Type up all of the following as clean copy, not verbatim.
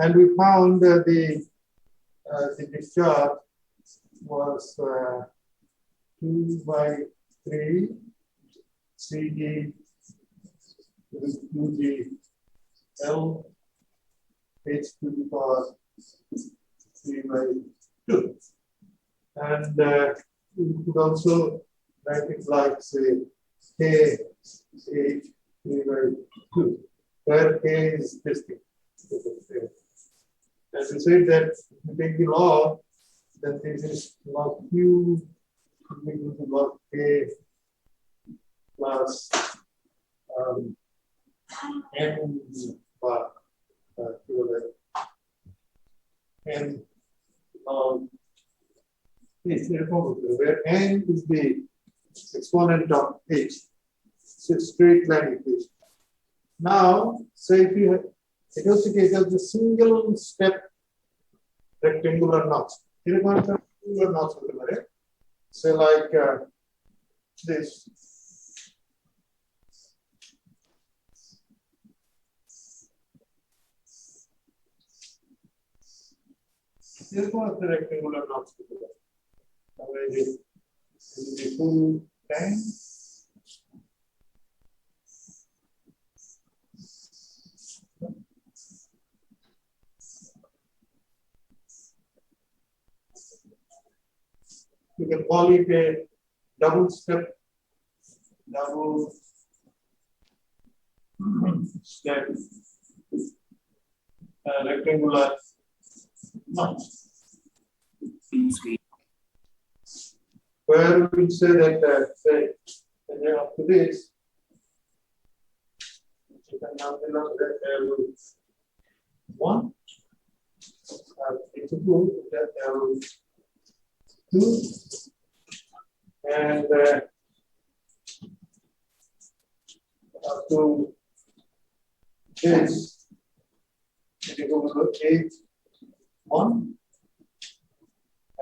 And we found the discharge was 2 by 3 CG 2G L H to the power 3 by 2. And we could also write it like, say, K H 3 by 2, where K is this thing. As we said that if you take the log, then this is log Q equal to log K plus N bar N where N is the exponent of H. So straight line equation. Now, say if you suppose it is a single step rectangular notch. Rectangular notch, say like this. This is one of the rectangular notch. The full time. You can call it a double step rectangular notch. Where we will say that say after this, you can now L1, L2, and up to this, it goes to H1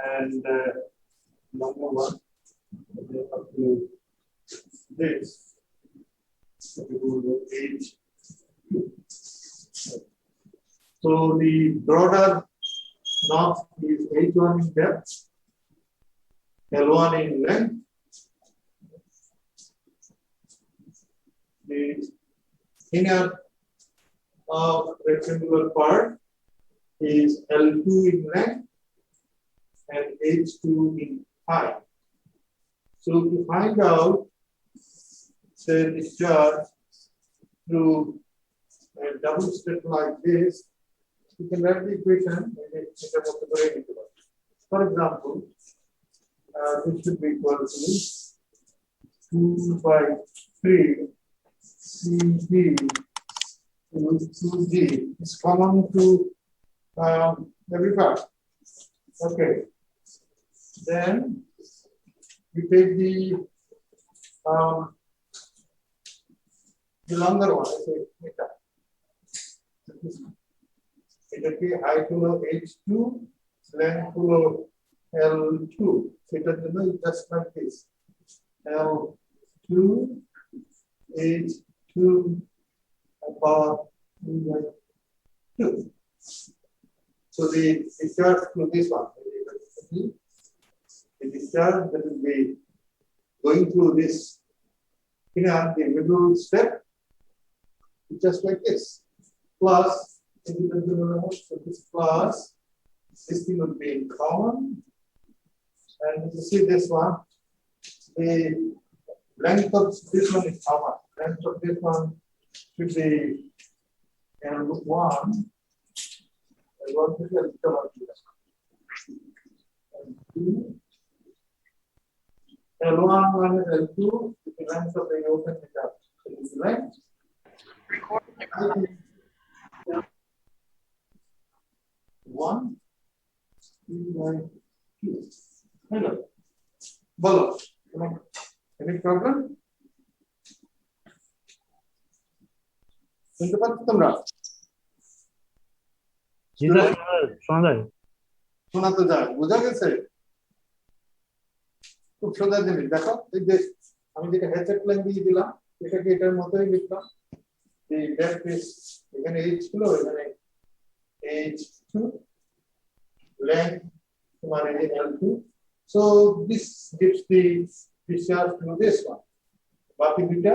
and number 1, and then up to this, it goes to H2. So the broader notch is H1 in depth, L1 in length. The inner rectangular part is L2 in length and H2 in height. So to find out, say, discharge through a double step like this, you can write the equation in terms of the brain interval. For example, this should be equal to 2 by 3 CG to 2G. It's common to every part. Okay. Then we take the longer one. It height to H2, length to L2. So it is just like this. L2, H2, about 2. So the discharge to this one. The discharge that will be going through this the middle step, just like this. Plus, so this plus, this thing would be in common. And you see this one, the length of this one is how much? Length of this one should be L1. L1 minus L2 is the length of the open is length. One, 2 by 2. Hello. Bolo. Any problem? শুনতে পাচ্ছ তোমরা? শোনা তো যায়, বোঝা গেছে? খুব সোজা জিনিস দেখো, এই যে আমি যেটা হ্যাচেট লাইন দিয়ে দিলাম, এটাকে এটার মতোই লিখলাম। এই ডেপথ ইজ এখানে h ছিল, এখানে H2, length L2. So this gives the discharge to this one. Baki beta,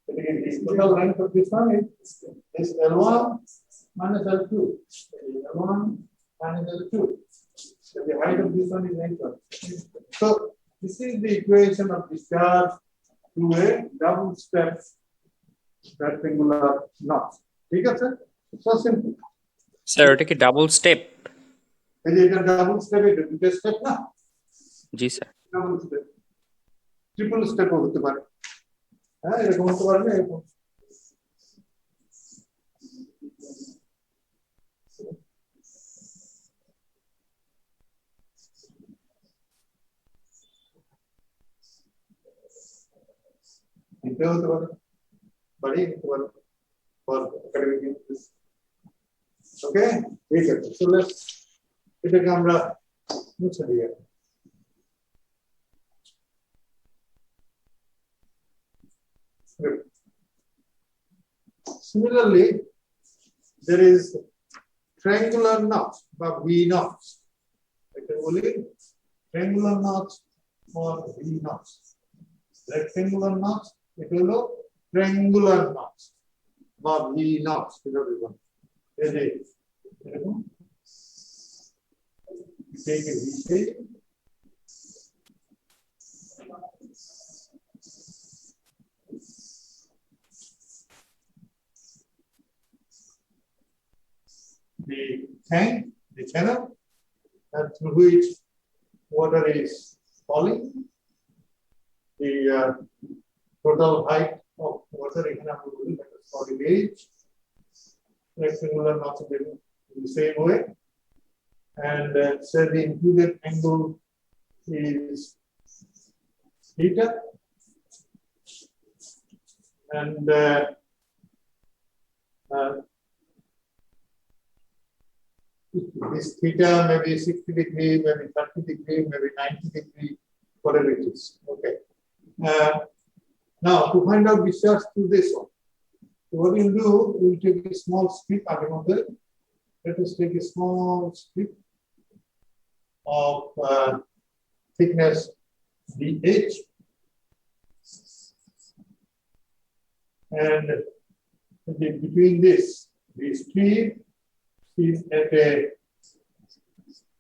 the total length of this one is L1 minus L2. L1 minus L2. So the height of this one is H1. So this is the equation of discharge to a double step rectangular knot. Okay, sir? So simple. Sir, এটা কি double step? এটা double step, এটা দুটো step না? জি sir. Double step, triple step হতে পারে। হ্যাঁ, এরকম হতে পারে না এরকম। এটা হতে পারে, বাড়ি হতে পারে। For academic use. Okay, ঠিক আছে। So let's এটাকে আমরা মুছে দিই। Similarly, there is triangular knot বা V knot. এটা বলি triangular knot or V knot. Rectangular knot, এটা হলো triangular knot বা V knot এটা বলবো। এই যে এরকম take a V shape. The tank, the channel, and through which water is falling. The total height of water in the age, rectangular knot in the same way. And say the included angle is theta. And this theta may be 60 degree, maybe 30 degree, maybe 90 degree, whatever it is. Okay. Now to find out discharge to this one, so what we'll do, we'll take a small strip. Let us take a small strip of thickness dH, and between this strip is at a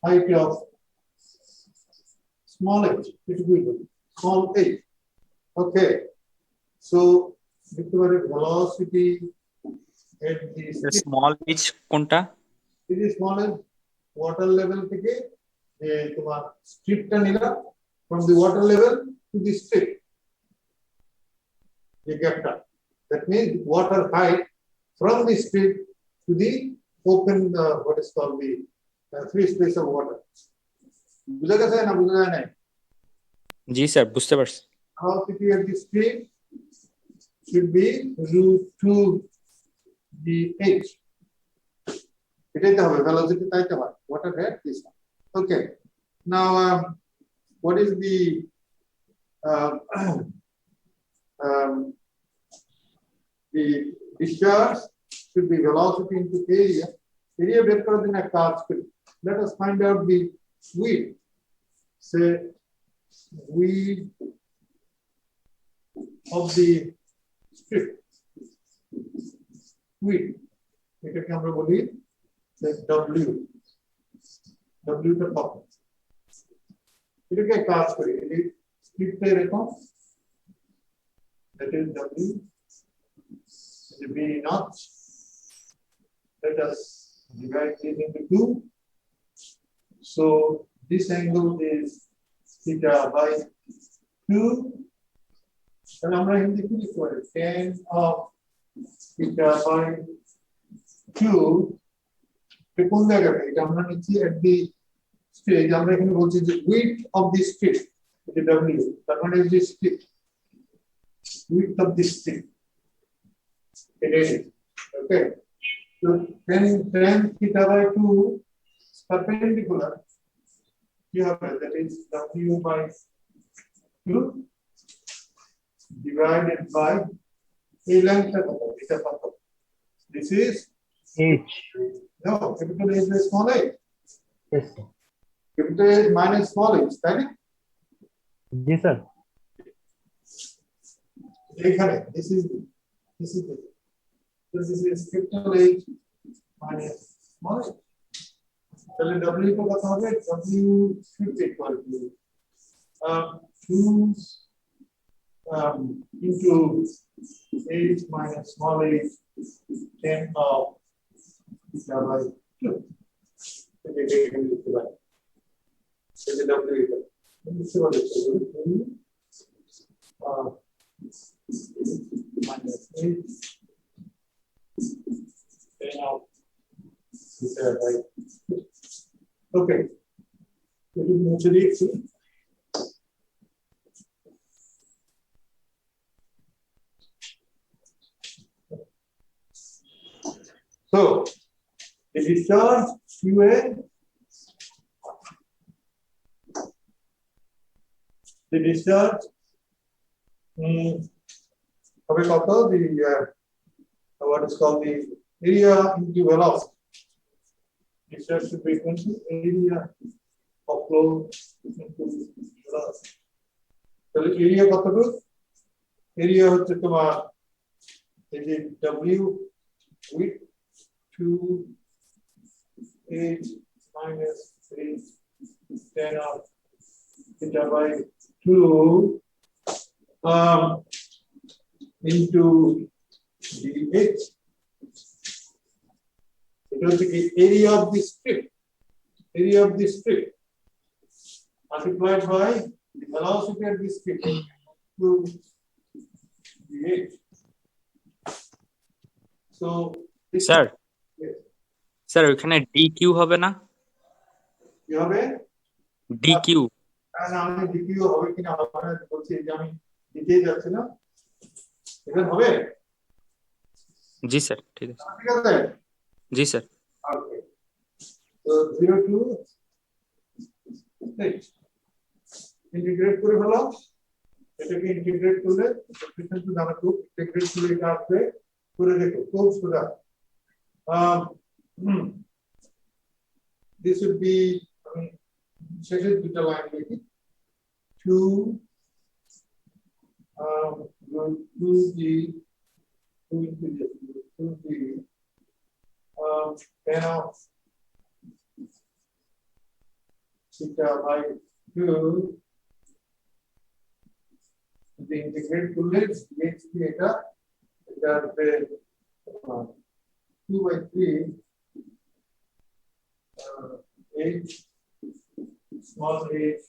height of small h, small h. Okay, so the velocity at the small h কোনটা? It is small h, water level থেকে যে তোমার স্ট্রিপটা নিলাম, from the water level to the strip, the gapটা, that means water height from the strip to the open what is called the free space of water. বুঝা গেছে না বুঝা যায় না? জি স্যার, বুঝতে পারছি। Velocity at the strip should be √2 dH. এটাই তো হবে, velocity তাই তো হয়, water at this one. Okay, now what is the discharge should be velocity into area. Area বের করার জন্য একটা কাজ করি। Let us find out the width. Say width of the strip. Width. এটাকে আমরা বলি W. W টা কত? এটাকে কাজ করি। এই স্ট্রিপটা এরকম। That is W. The B naught. Let us divide this into 2. So this angle is theta by 2. And আমরা হিন্দি কি লিখতে পারি? Tan of theta by 2. কোন জায়গাটা? এটা আমরা নিচ্ছি at the stage. আমরা এখানে বলছি যে width of the strip. এটা W. তার মানে এই যে strip. Width of the strip. It is. Okay. So tan theta by 2 is perpendicular. That is W by 2 divided by a length of this is H. No, capital H by small a. Yes, sir. Capital H minus small h, তাই না? Yes, sir. এখানে this is capital H minus small h. তাহলে W কত হবে? W should equal to 2 into h minus small h 10 of theta by 2. Minus 8 10 of theta by 2. Okay. It is mutually exclusive. So, the discharge QA, the discharge, what is called the area into velocity. Discharge should be equal to area of flow into velocity. So, the area area হচ্ছে তোমার এই যে W with 2 h minus 3 10 of theta by 2 into dh. It was the area of the strip multiplied by the velocity of the strip to dh. So sir yes. Sir ওখানে DQ হবে না? কি হবে? DQ না আমি দ্বিতীয় হবে কিনা হবে না বলছি যে আমি দ্বিতীয় যাচ্ছি না এটা হবে জি স্যার, ঠিক আছে। ঠিক আছে জি স্যার। ওকে তো 0 to 8 ইন্টিগ্রেট করে ফেলো এটাকে ইন্টিগ্রেট করলে কোএফিশিয়েন্ট টু জানা খুব ইন্টিগ্রেট করে এটা আসবে করে দেখো খুব সোজা this would be I mean শেষের দুটো লাইন লিখি 2 the 2 into the 10 of theta by 2 the integrate করলে dx কি এটা হবে 2 by 3 h small h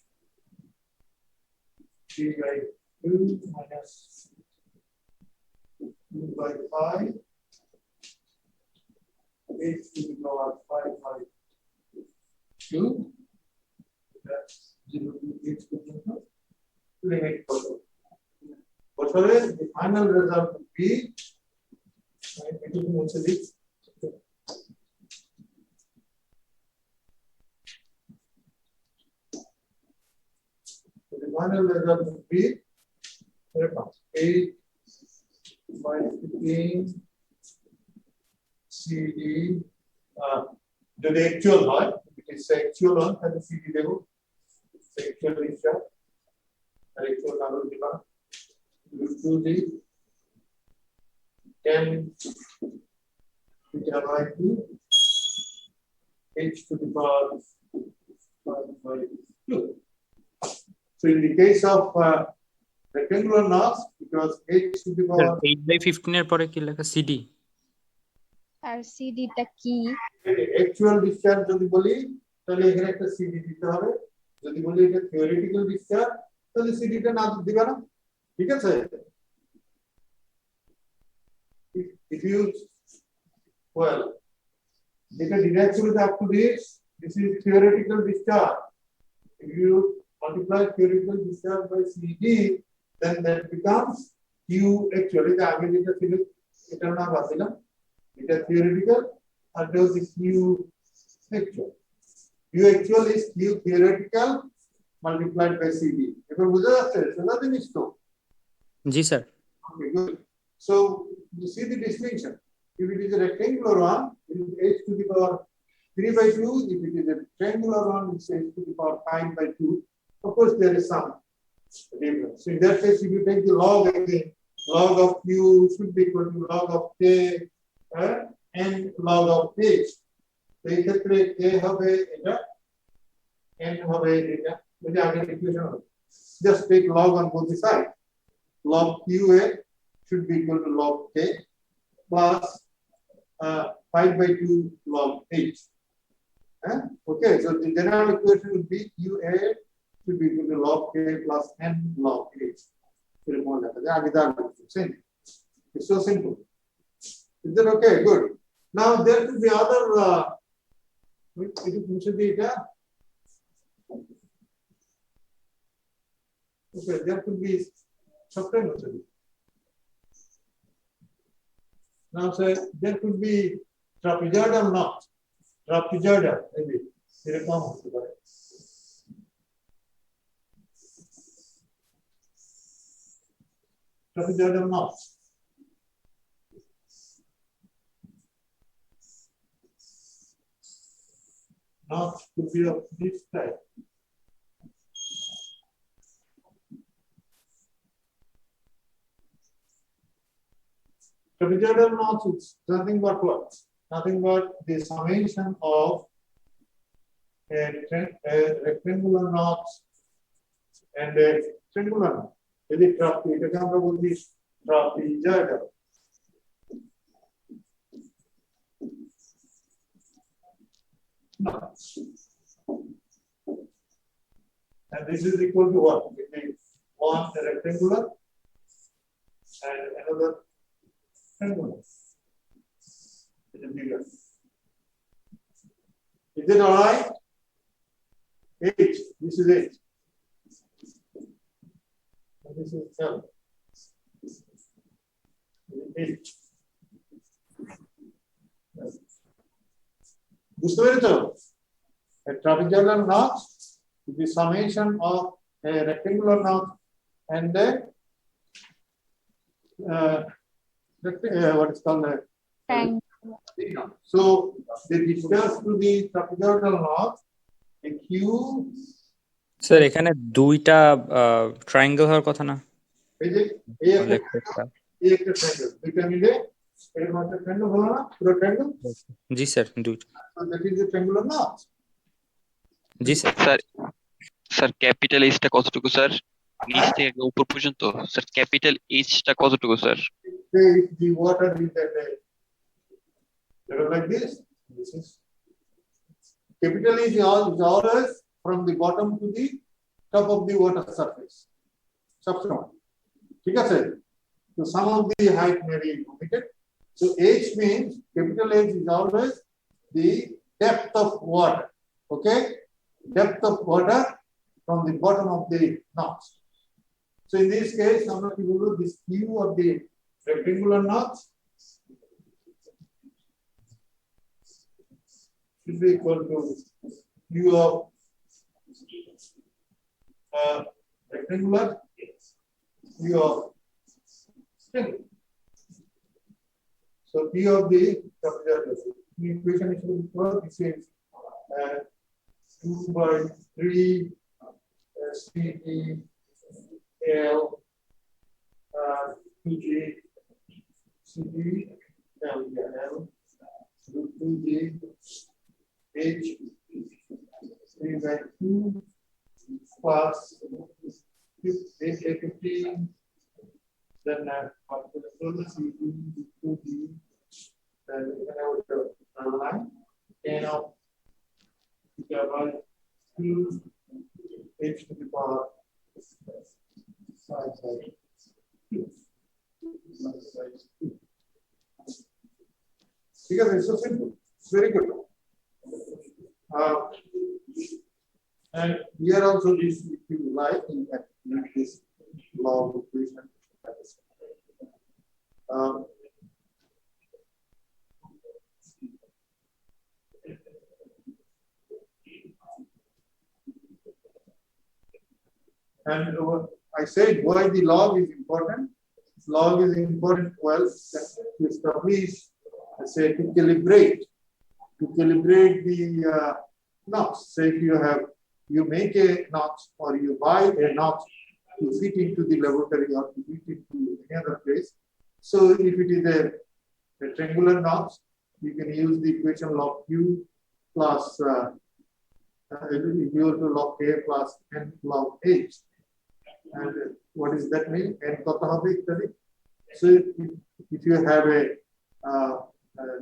3 by 2 minus 2 by 5 h to the power 5 by 2 that's 0 to h পর্যন্ত limit করব বছরে the final result would be এটুকু মুছে দিই the final result would be 8 by 15 CD যদি actual হয় it is actual one তাহলে CD দেব actual discharge আর actual number দিবা to the 10 theta by 2 h to the power 5 by 2. So in the case of rectangular knobs, it was h to the power 8/15 এর পরে কি লেখা? CD আর সিডিটা কি? actual discharge যদি বলি তাহলে এখানে একটা CD দিতে হবে যদি বলি এটা theoretical discharge তাহলে CD টা না দিবা না ঠিক আছে if you well এটা derive করে up to this is theoretical discharge if you multiply theoretical discharge by CD then that becomes Q actually the আগে যেটা ছিল এটা না বাদ দিলাম এটা theoretical and those is Q actual Q actual is Q theoretical multiplied by CD এবার বুঝা যাচ্ছে সেটা জিনিস তো জি sir. okay good so you see the distinction If it is a rectangular one, it is h to the power 3 by 2. If it is a triangular one, it's h to the power 5 by 2. Of course, there is some difference. So in that case, if you take the log again, log of q should be equal to log of k and log of h. So এই ক্ষেত্রে k হবে এটা n হবে এটা যদি আগের equation হবে just take log on both the sides. Log qa should be equal to log k plus 5 by 2 log h. Okay, so the general equation would be qa should be equal to log k plus n log h. It's so simple. Is that okay? Good. Now there could be other okay, there could be something. Now say there could be trapezoidal knot. Trapezoidal, maybe. Trapezoidal knot. Knot could be of this type. Trapezoidal knots is nothing but what? Nothing but the summation of a rectangular knot and a triangular knot. If it would be trapezoidal. And this is equal to what? One rectangular and another triangular. It is bigger. Is it all right? H. This is H. And this is L. H. A trapezoidal knot is the summation of a rectangular knot and a what is called a Triangle. So the distance to the trapezoidal knot, a q. Sir এখানে দুইটা triangle হওয়ার কথা না? এই যে এই একটা triangle, দুইটা মিলে এর মধ্যে triangle হলো না, পুরো triangle? জি স্যার, দুইটা। So that is the triangular knot. G sir. Sir capital H টা কতটুকু স্যার? নিচ থেকে উপর পর্যন্ত স্যার ক্যাপিটাল এইচ টা কতটুকু sir? Say if the water is at a level like this is capital is always from the bottom to the top of the water surface. Subsoil. Okay? So some of the height may be omitted. So H means capital H is always the depth of water. Okay? Depth of water from the bottom of the knot. So in this case, I'm not going to do this Q of the rectangular knot should be equal to Q of rectangular, Q of triangle. So Q of the trapezoidal. The equation is equal. This is 2 by 3 CD L 2G CD L L 2G H 3 by 2 plus H15 then CD 2G then we can have the line and of by 2 H to the power 5 by 2. Because it's so simple. It's very good. And here also this, if you like, you can use this law of equation. And I said why the log is important. Log is important, well, to establish say to calibrate the notch. Say if you make a notch or you buy a notch to fit into the laboratory or to fit into any other place. So if it is a triangular notch, you can use the equation log Q plus equal to log K plus N log H. And what does that mean? N kota hobe ittadi. So if you have a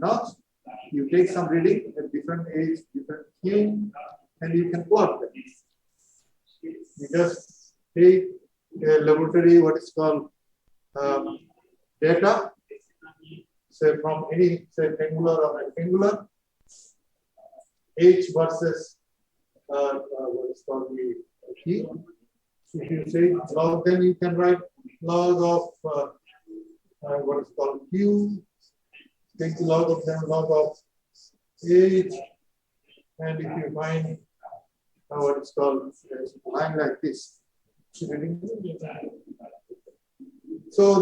notch, you take some reading at different age, different Q, and you can plot them. You just take a laboratory, what is called data, say from any, say, triangular or rectangular, H versus what is called the Q. So if you say log, then you can write log of what is called Q, take the log of them, log of H, and if you find what is called a line like this. So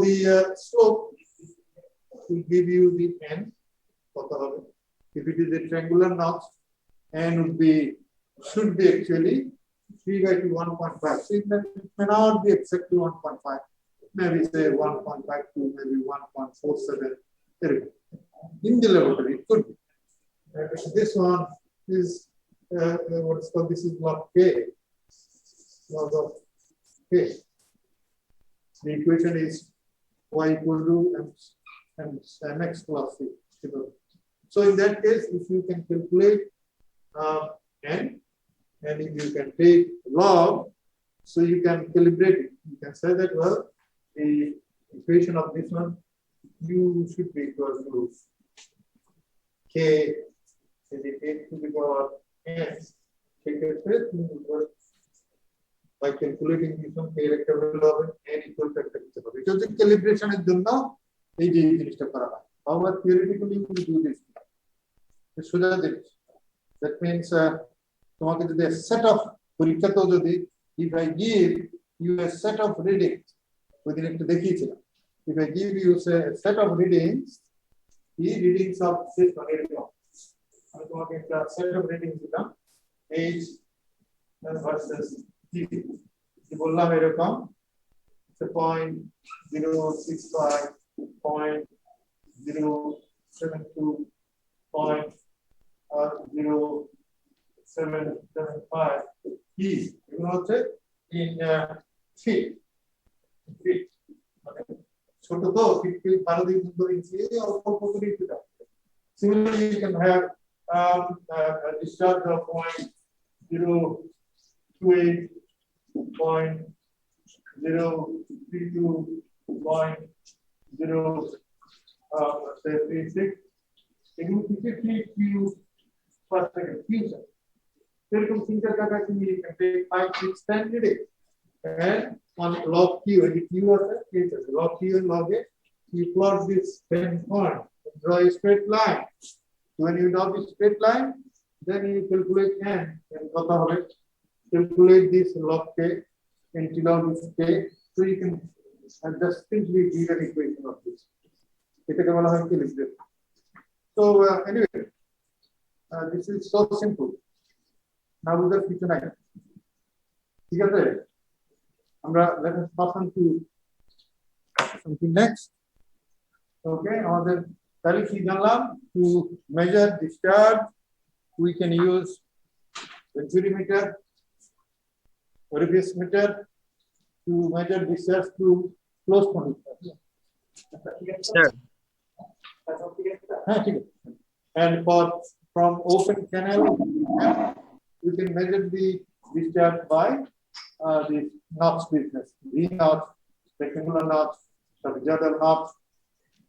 the slope will give you the N. If it is a triangular notch, N should be actually 3 by 2, 1.5. So it may not be exactly 1.5. Maybe say 1.52, maybe 1.47. In the laboratory, it could be. This one is what is called, this is log K. Log of K. The equation is y equal to mx plus c. So in that case, if you can calculate n, and if you can take log, so you can calibrate it. You can say that, well, the equation of this one, u should be equal to k, and it takes to the power n. By calculating this one, k rectangle n equal to because the calibration is done now. However, theoretically, we do this. That means a set of if I give you a set of readings, if I give you say a set of readings, the readings of this one, set of readings H versus G. The bolla mere come 0.065, 0.072, 0.0775 is in feet. So to go, similarly, you can have a discharge of 0.028, 0.032, 0.36. Q per second. You can take 5, 6, 10 readings. And on log Q, and if you are the log Q and log A, you plot this 10 point, draw a straight line. When you draw this straight line, then you calculate N and calculate this log K and log this K. So you can just simply give an equation of this. So anyway, this is so simple. Now we just tonight. Let us pass on to something next. Okay, on the to measure discharge, we can use venturimeter, orifice meter to measure discharge through closed conductor. Sure. And from open canal, we can measure the discharge by the notch business. V notch, rectangular notch, subjadal notch.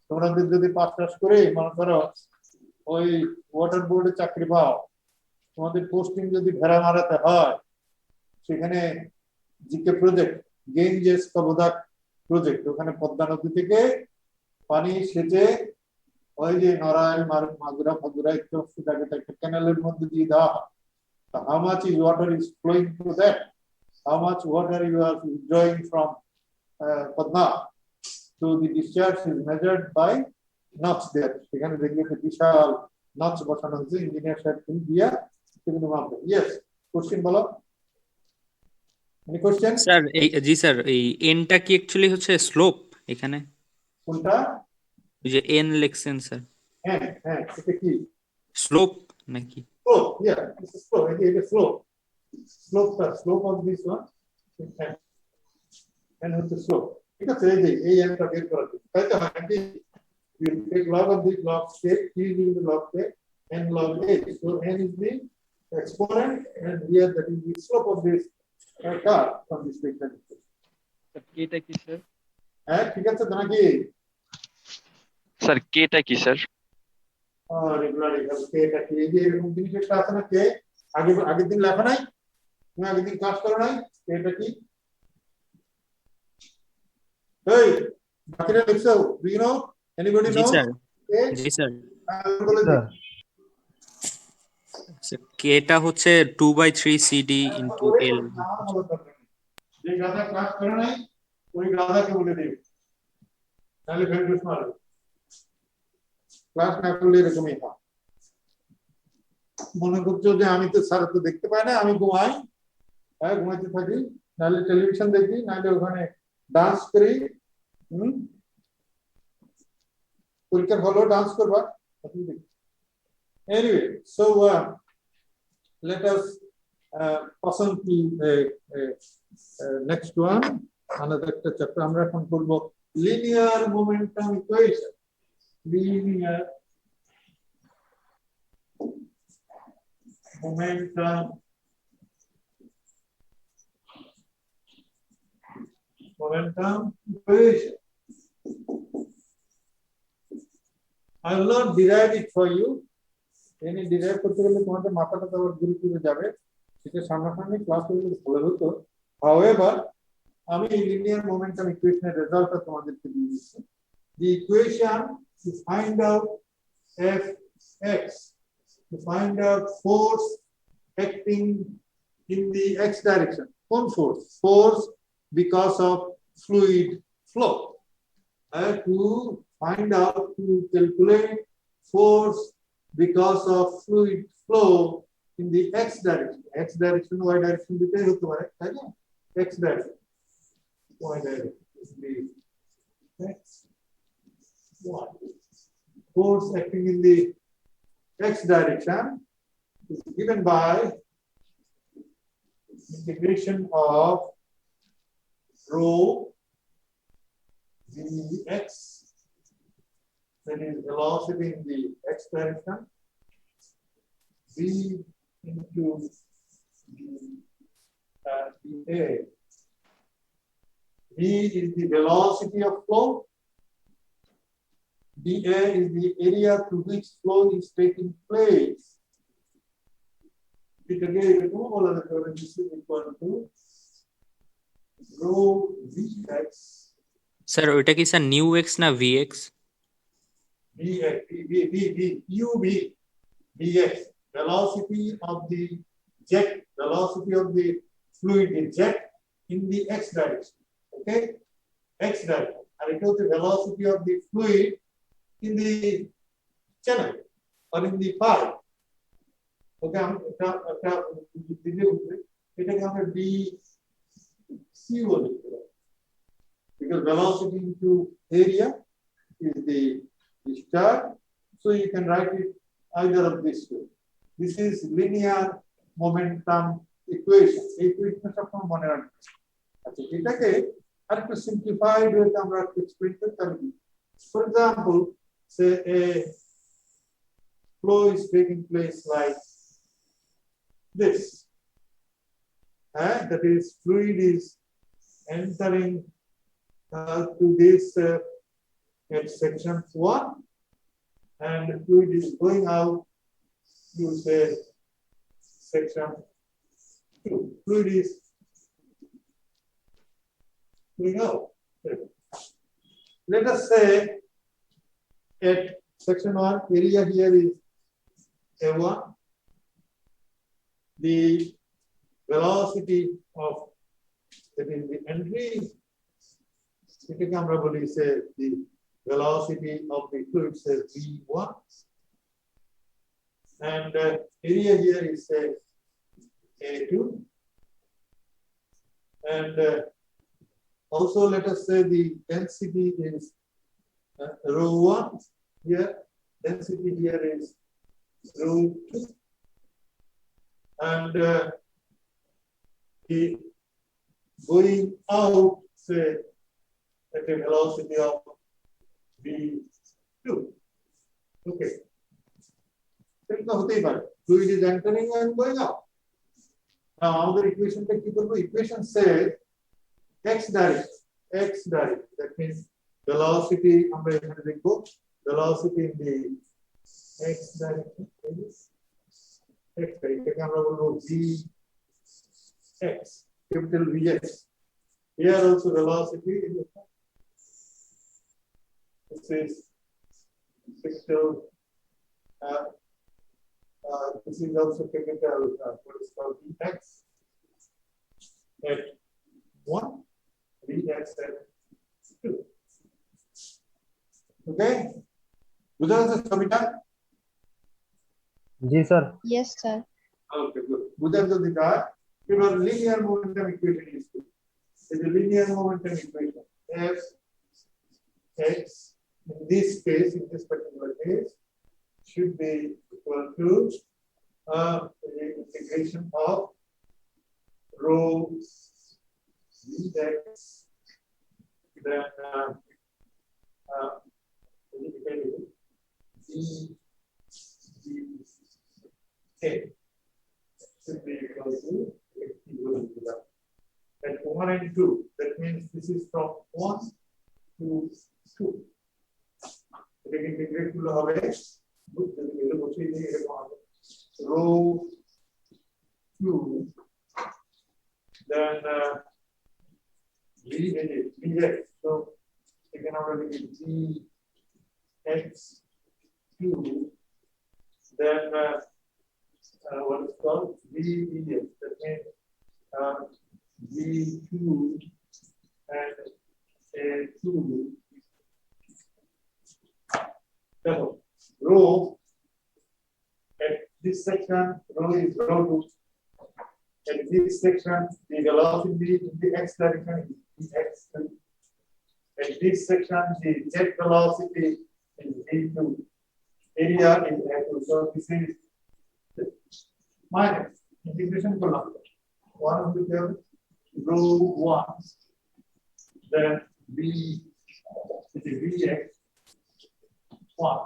তোমাদের যদি 5 টাস করে মনে করো ওই water বোর্ডে চাকরি পাও, তোমাদের পোস্টিং যদি ভেড়া মারাতে হয়, সেখানে জিকে প্রজেক্ট গেঞ্জেস কবদাক প্রজেক্ট, ওখানে পদ্মা নদী থেকে পানি সেচে ওই যে নড়াইল মাগুরা ফাগুরা একটু জায়গাটা একটা ক্যানেলের মধ্যে দিয়ে দেওয়া হয়. How much is water is flowing through that? How much water you are withdrawing from Padma? So the discharge is measured by notch there, সেখানে দেখবে যে বিশাল নচ বসানো হয়েছে, ইঞ্জিনিয়ার সাহেব দিয়া সেগুলো মাপবে। ইয়েস, কোশ্চেন বলো, এনি কোশ্চেন? স্যার জি স্যার, এই এনটা কি অ্যাকচুয়ালি হচ্ছে স্লোপ এখানে? কোনটা? ওই যে এন লিখছেন স্যার, হ্যাঁ হ্যাঁ, এটা কি স্লোপ নাকি? slope? Yeah, this is slope. It is slope. Slope of this one. And হচ্ছে slope. ঠিক আছে, এই যে এই এনটা বের করার জন্য, তাই তো? নাকি you take log of this log k, t will be log k, n log a. So n is the exponent, and here that is the slope of this curve from this vector. Sir কেটা কি sir? হ্যাঁ, ঠিক আছে তো নাকি? Sir কেটা কি sir? Regular এটা কি, এই যে এরকম জিনিস একটা আছে না, কে আগের দিন লেখা নাই, তুমি আগের দিন ক্লাস করো নাই, এটা কি? এই বাকিরা লিখছো? ডু ইউ নো, এনিবডি জি নো? স্যার, জি স্যার। বলে দিই। কেটা হচ্ছে 2/3 সিডি ইন্টু এল। যে গাধা ক্লাস করে নাই ওই গাধাকে বলে দিই, তাহলে ভেলডুস মারবে। ক্লাস না করলে এরকমই হয়। মনে করছো যে আমি তো স্যার তো দেখতে পাই না, আমি ঘুমাই, হ্যাঁ ঘুমাইতে থাকি, নাহলে টেলিভিশন দেখি, নাহলে ওখানে ডান্স করি। পরীক্ষার হলো ডান্স করবা। Anyway, so let us pass on to next one, another chapter. আমরা এখন করব linear momentum equation. Linear momentum equation. I will not derive it for you. Any derive করতে গেলে তোমাদের মাথাটা তো গুরুত্ব যাবে, সেটা সামনাসামনি ক্লাস করলে ভালো হতো। However, আমি linear momentum equation এর রেজাল্টটা তোমাদেরকে দিয়ে দিচ্ছি। The equation to find out Fx, to find out force acting in the x direction. কোন force? Force because of fluid flow. To find out, to calculate force because of fluid flow in the x direction. X direction, y direction দুটোই হতে পারে, তাই না? X direction, y direction is the x, y. Force acting in the x direction is given by integration of rho dx, that is velocity in the x direction, v into dA. V is the velocity of flow. dA is the area to which flow is taking place. This is equal to rho vx. Sir ওইটা কি sir new x না VX? dx, velocity of the jet, velocity of the fluid in jet in the x direction. Okay, x direction. And it was the velocity of the fluid in the channel or in the pipe. Okay, এটাকে আমরা dc বলি, because velocity into area is the charge, so you can write it either of these two. This is linear momentum equation. এই equation সবসময় মনে রাখবেন। আচ্ছা, এটাকে আরেকটু সিম্পলিফাইড ওয়েতে আমরা এক্সপ্লেইন করতে পারি। For example, say a flow is taking place like this, that is fluid is entering to this at section 1, and the fluid is going out to say section 2. Fluid is going out. Let us say at section 1, area here is A1. The velocity of, that is the entry, এটাকে আমরা বলি say the velocity of the fluid says V1. And area here is say A2. And also let us say the density is rho1 here. Density here is rho2. And the going out, say, at a velocity of V2. Okay. Fluid is entering and going out. Now, the equation equation says x direction. That means velocity, velocity in the x direction is x direction. V x, capital Vx. Here also velocity in the this is capital. This is also capital what is called Vx at 1, Vx at 2. Okay? Buddha Samita? जी sir. Yes, sir. Okay, good. Buddha Samita, your linear momentum equation is good. It's a linear momentum equation. F x in this case, in this particular case, should be equal to the integration of rho Vx, then K should be equal to at 1 and 2. That means this is from 1 to 2. Integrate rho 2, then Vx. So you can already get Vx2, then what is called Vx. That means V2 and A2. So rho at this section, rho is rho 2. At this section, the velocity in the x direction is Vx2. At this section, the jet velocity is V2. Area is A2. So this is minus integration column. One of the rho 1, then V Vx 1,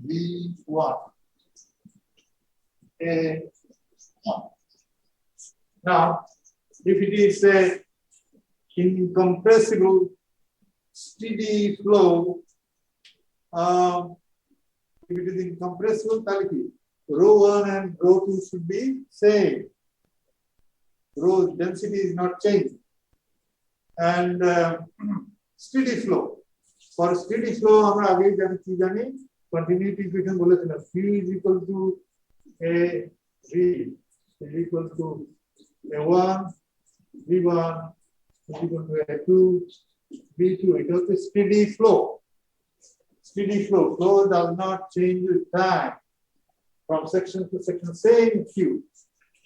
V1, A1. Now, if it is a incompressible steady flow, if it is incompressible, rho 1 and rho 2 should be same. Rho density is not changing. And steady flow. For steady flow, continuity equation V is equal to A V is equal to A1, V1 is equal to A2, V2. It is a steady flow. Steady flow. Flow does not change with time from section to section. Same Q.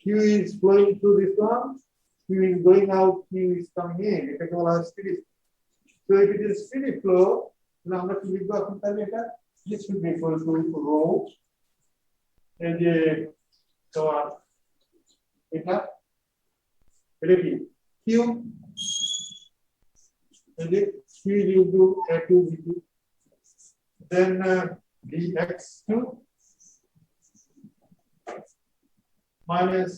Q is flowing through this one. Q is going out. Q is coming in. It is steady. So if it is steady flow, this should be equal to rho and so on. Q and Q is equal to A2 V2. Then Vx2 minus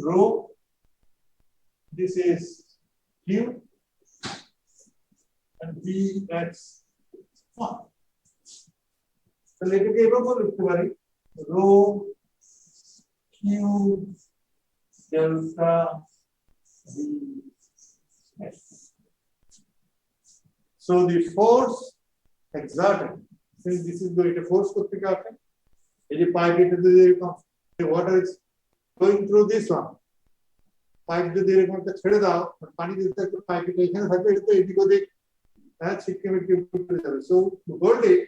rho. This is Q. And Vx1. So let it be rho Q delta Vx. So the force exerted, since this is going to force the water is going through this one. Pipe to the pipe and ছিটকে put together. So to hold it,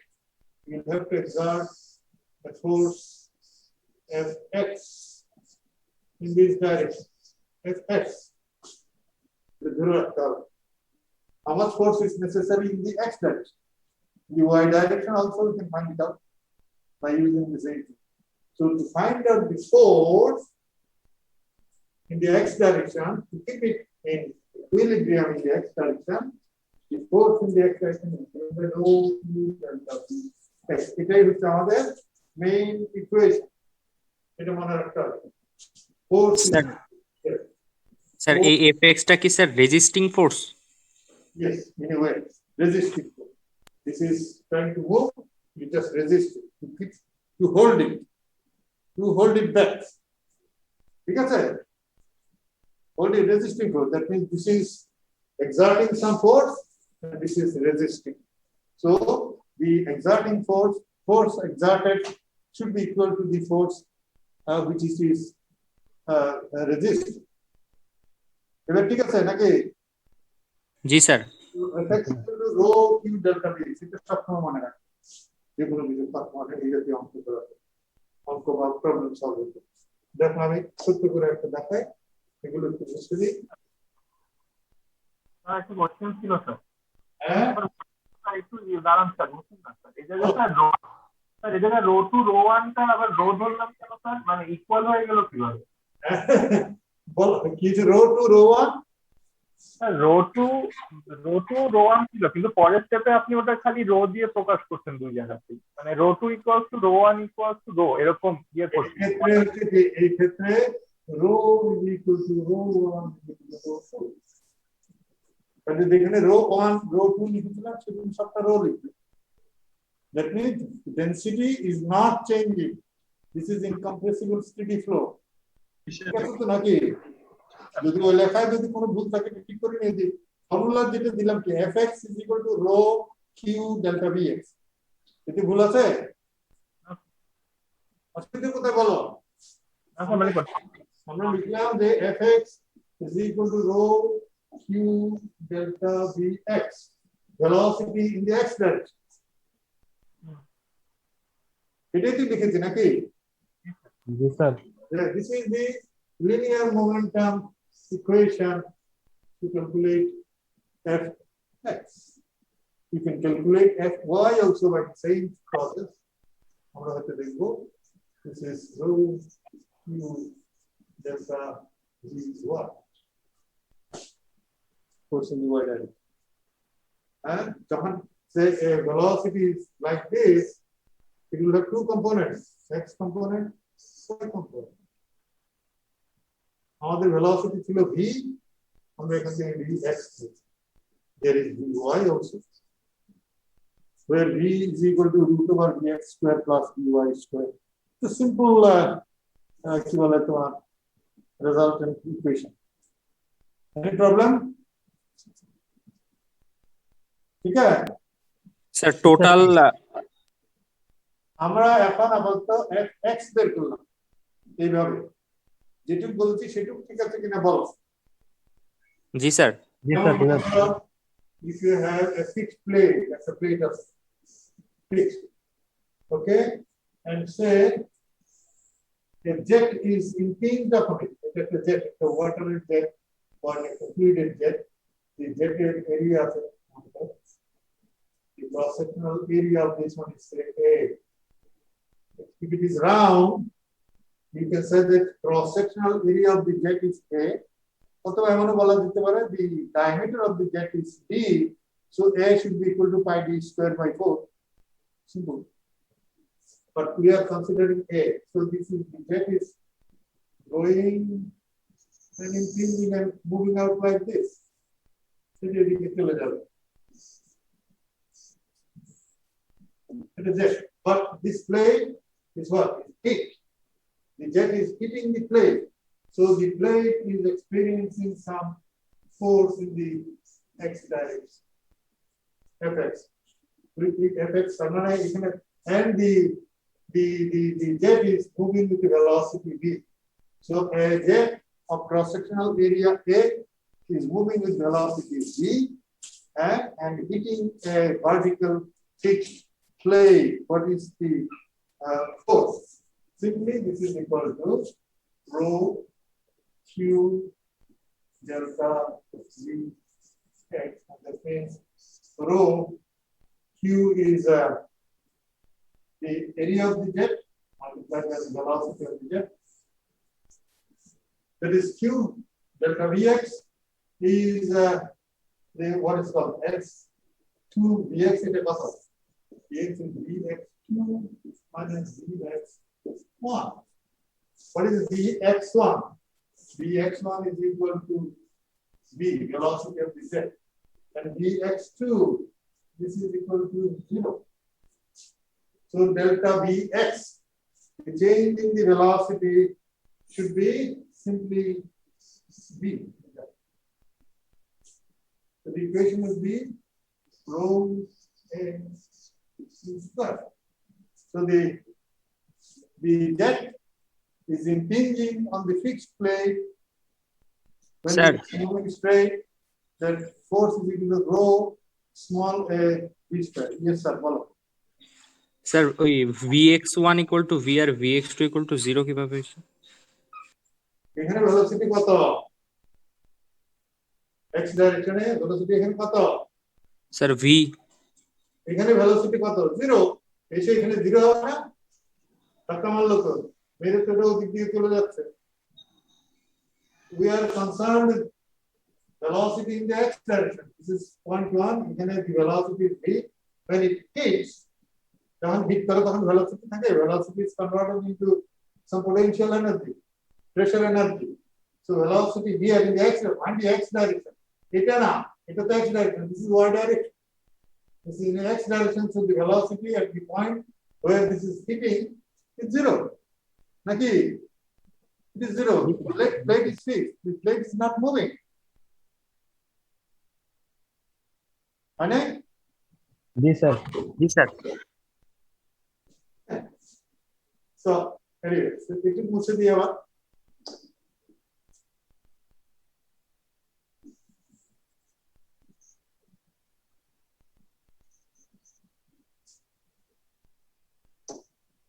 you have to exert a force Fx in this direction. Fx. The curve. How much force is necessary in the x direction? The y direction also you can find it out by using the same thing. So to find out the force in the x direction, to keep it in equilibrium in the x direction, the force in the x direction is given by rho u delta v x. এটাই হচ্ছে আমাদের main equation. এটা মনে রাখতে হবে। Force sir sir এই এফএক্সটা কি sir resisting force? Yes, in a way, resisting force. This is trying to move, you just resist it, to hold it back. Because hold it resisting force. That means this is exerting some force and this is resisting. So the exerting force exerted should be equal to the force which is resisting. এবার ঠিক আছে নাকি? জি sir. Fx equal to rho q delta v. এটা সবসময় মনে রাখবেন। যে কোনো কিছু মানে এই জাতীয় অঙ্ক করা অঙ্ক বা প্রবলেম সলভ করতে। দেখো আমি ছোট্ট করে একটা দেখাই এগুলো একটু বুঝতে দিই। একটু কোশ্চেন ছিল স্যার। হ্যাঁ একটু দাঁড়ান স্যার, বুঝছেন না স্যার, এই জায়গায় স্যার এই জায়গায় রো টু রো ওয়ানটা আবার রো ধরলাম কেন স্যার? মানে ইকুয়াল হয়ে গেল কিভাবে? বল কি যে row two row one? Row two row one ছিল, কিন্তু পরের স্টেপে আপনি ওটা খালি রো দিয়ে প্রকাশ করছেন দুই জায়গাতেই, মানে row two equals to row one equals to row এরকম ইয়ে করছেন। এই ক্ষেত্রে row equal to row one equal to row two. তাহলে এখানে রো ওয়ান রো টু লিখেছিলাম সেগুলো সবটা রো লিখবে। That means density is not changing. This is incompressible steady flow. ঠিক আছে তো নাকি? যদি ওই লেখায় যদি কোনো ভুল থাকে ঠিক করে নিয়ে দিই। ফর্মুলা যেটা দিলাম কি fx is equal to rho q delta vx. এতে ভুল আছে? অসুবিধা কোথায় বলো? আমরা লিখলাম যে fx is equal to rho q delta vx, velocity in the x direction. এটাই তো লিখেছি নাকি? জি sir. This is the linear momentum equation to calculate fx. You can calculate fy also by the same process. This is rho q delta vy. Force in the y direction. And say a velocity is like this, it will have two components, x component, y component. আমাদের velocity ছিল v, আমরা এখান থেকে vx, there is vy also, where v is equal to root over vx square plus vy square. It's a simple resultant equation. Any problem? ঠিক আছে sir total আমরা এখন আপাতত fx বের করলাম এইভাবে, যেটুকু বলছি সেটুকু ঠিক আছে কিনা বলো? জি স্যার। জি sir. If you have a fixed plate, that's a plate of fixed, okay, and say a jet is impinged upon it. It's a jet, the water jet or a fluid jet. The jet area, the cross-sectional area of this one is say A. If it is round, you can say that cross-sectional area of the jet is A. অথবা এমনও বলা যেতে পারে the diameter of the jet is D, so A should be equal to pi d square by 4. Simple. But we are considering A. So this is the jet is going and impinging and moving out like this. It is jet. But this plate is what? Hit. The jet is hitting the plate. So the plate is experiencing some force in the x direction. Fx. Fx and the jet is moving with the velocity v. So a jet of cross-sectional area A is moving with velocity v, and hitting a vertical fixed plate. What is the force? Simply this is equal to rho Q delta V x. And that means rho Q is the area of the jet multiplied by the velocity of the jet. That is Q delta Vx is what is called x2 Vx in the buffer. Vx is Vx2 minus Vx1. What is Vx1? Vx1 is equal to V, velocity of the jet. And Vx2, this is equal to 0. So delta Vx, the change in the velocity should be simply V. So the equation would be rho a square. So the jet is impinging on the fixed plate. When Sir. it's moving straight, that force is equal to rho small a v square. Yes, sir. Follow. Sir ওই vx1 equal to v আর vx2 equal to 0 কিভাবে হয়েছে? এখানে velocity কত? x ডাইরেকশনে velocity এখানে কত? Sir v এখানে ভেলোসিটি কত? 0। এসে এখানে 0 হবে না? ধাক্কা মারলো তো। মেরে তো দিক দিয়ে চলে যাচ্ছে। We are concerned with velocity in the x direction. This is point 1. এখানে the velocity is v. When it hits, যখন হিট করে তখন velocity থাকে, velocity is converted into some potential energy, pressure energy. So velocity here in the x direction. এটা না, এটা তো x direction. This is y direction. This is in the x direction, so the velocity at the point where this is hitting is 0. Naki, it is 0. The plate is fixed. The plate is not moving. Ane? जी sir জি sir So, anyway, so একটু মুছে দিয়ে আবার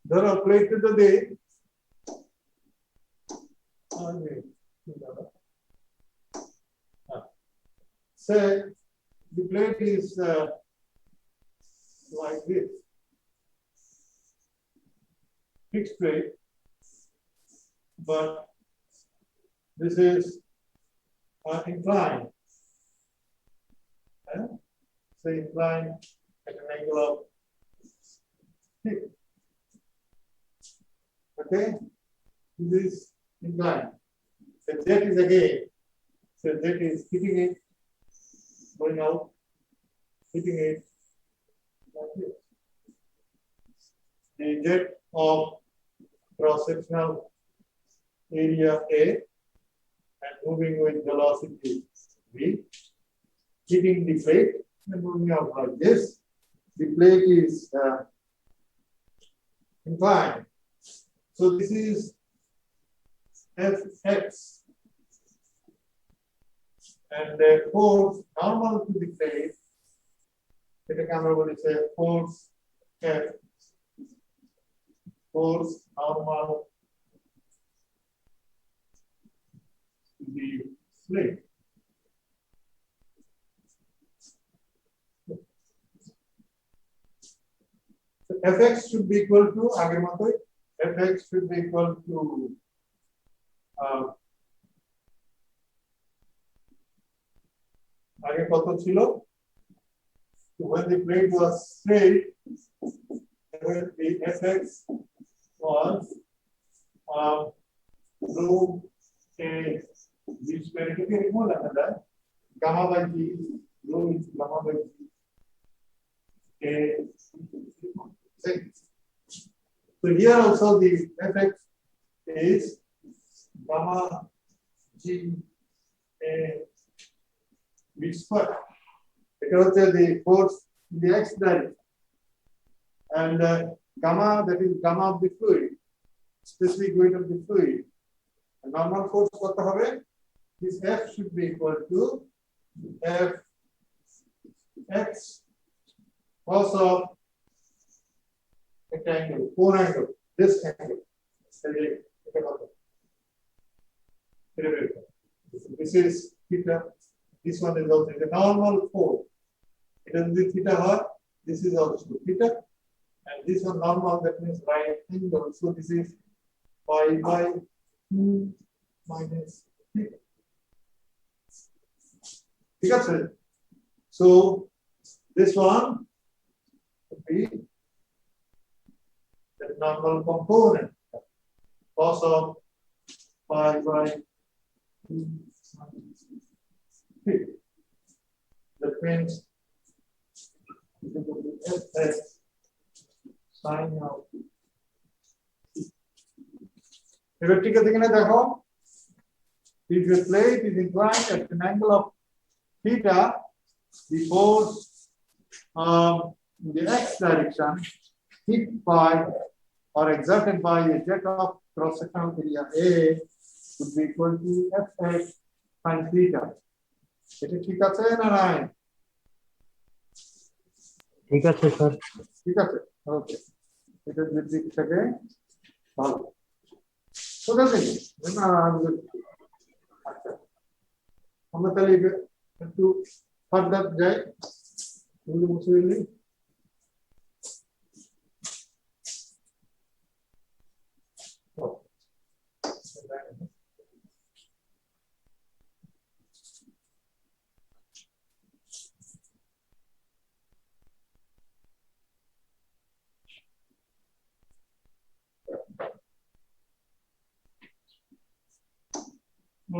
ধরো প্লেটটা যদি say the plate is like this, fixed plate, but this is inclined. Say inclined at an angle of 6. Okay, this is inclined. The jet is again. So jet is hitting it, going out, hitting it like this. The jet of cross-sectional area A and moving with velocity V, hitting the plate and moving out like this. The plate is inclined. So this is Fx, and the force normal to the plate, এটা আমরা বলি যে force F, force normal to the plate. So Fx should be equal to আগের মতই Fx should be equal to আগে কত ছিল? When the plate was straight, the Fx was rho a v square. এটাকে এরকম লেখা যায় gamma by g, rho is gamma by g a. So here also the Fx is gamma g a v square. Because the force in the x direction, and gamma, that is gamma of the fluid, specific weight of the fluid. And normal force কত হবে? This F should be equal to F x cos of একটা angle, কোন angle, this angle. এটা কত? This is theta. This one is also the normal 4. It is the theta হয়, this is also theta, and this one normal, that means right angle. So this is pi by 2 minus theta. ঠিক আছে? So this one would be the normal component cos of pi by 2 minus theta. That means fx sine of এবার ঠিক আছে কিনা দেখো, if a plate is inclined at an angle of theta, the force in the x direction hit by or exerted by a jet of cross-sectional area A would be equal to fx sine theta. এটা ঠিক আছে না নাই? ঠিক আছে sir. ঠিক আছে, ওকে, এটা দিক থেকে ভালো। ঠিক আছে না? আচ্ছা, আমরা তাহলে একটু ফার্দার যাই।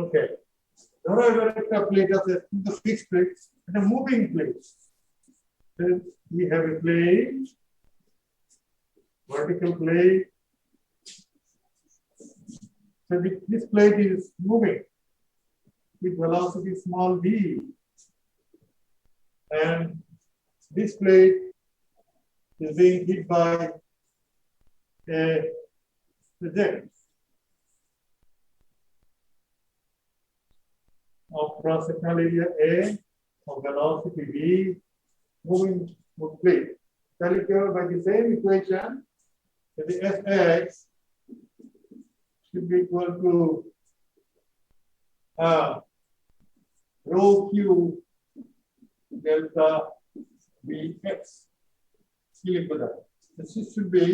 Okay. ধরো এবার একটা প্লেট আছে, কিন্তু ফিক্সড প্লেট, এটা moving plate. Then we have a plate, vertical plate. So this plate is moving with velocity small v, and this plate is being hit by a jet of cross-sectional area A of velocity v, moving with plate. Calculated by the same equation, that the fx should be equal to rho q delta vx. This should be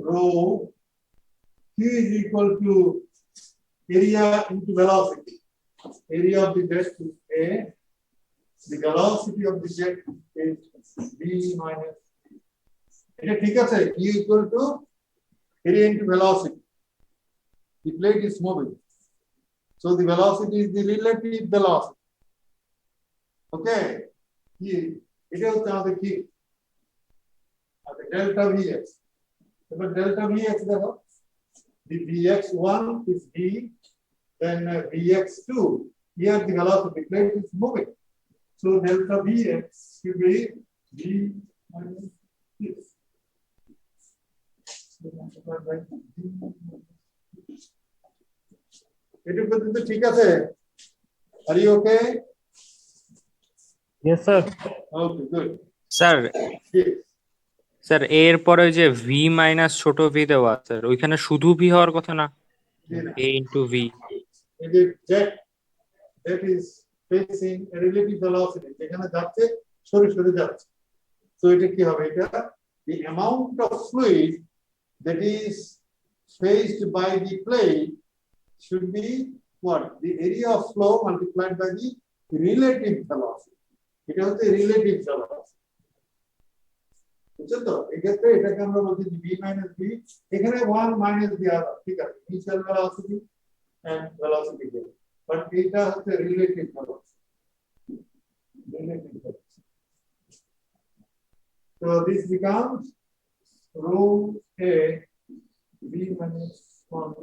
rho q is equal to area into velocity. Area of the jet is A. The velocity of the jet is v minus. এটা ঠিক আছে? E equal to area into velocity. The plate is moving, so the velocity is the relative velocity. Okay, এটা হচ্ছে আমাদের কি? Delta vx. এবার delta vx দেখো, the vx1 is v, then vx2. Here the velocity plate is moving, so delta vx should be v minus this. এটা পর্যন্ত ঠিক আছে? Are you okay? Yes sir. Okay, good. Sir Yes. Sir এর পরে যে V minus ছোট V দেওয়া sir, ওইখানে শুধু ভি হওয়ার কথা না, A into V. If the jet that is facing a relative velocity, যেখানে যাচ্ছে সরে সরে যাচ্ছে, so এটা কি হবে? এটা the amount of fluid that is faced by the plate should be what? The area of flow multiplied by the relative velocity. এটা হচ্ছে relative velocity. বুঝছো তো? এক্ষেত্রে এটাকে আমরা বলছি v minus v, এখানে 1 minus the other, ঠিক আছে? Initial velocity and velocity gain. But এটা হচ্ছে relative velocity. Relative velocity. So this becomes rho a v minus small v.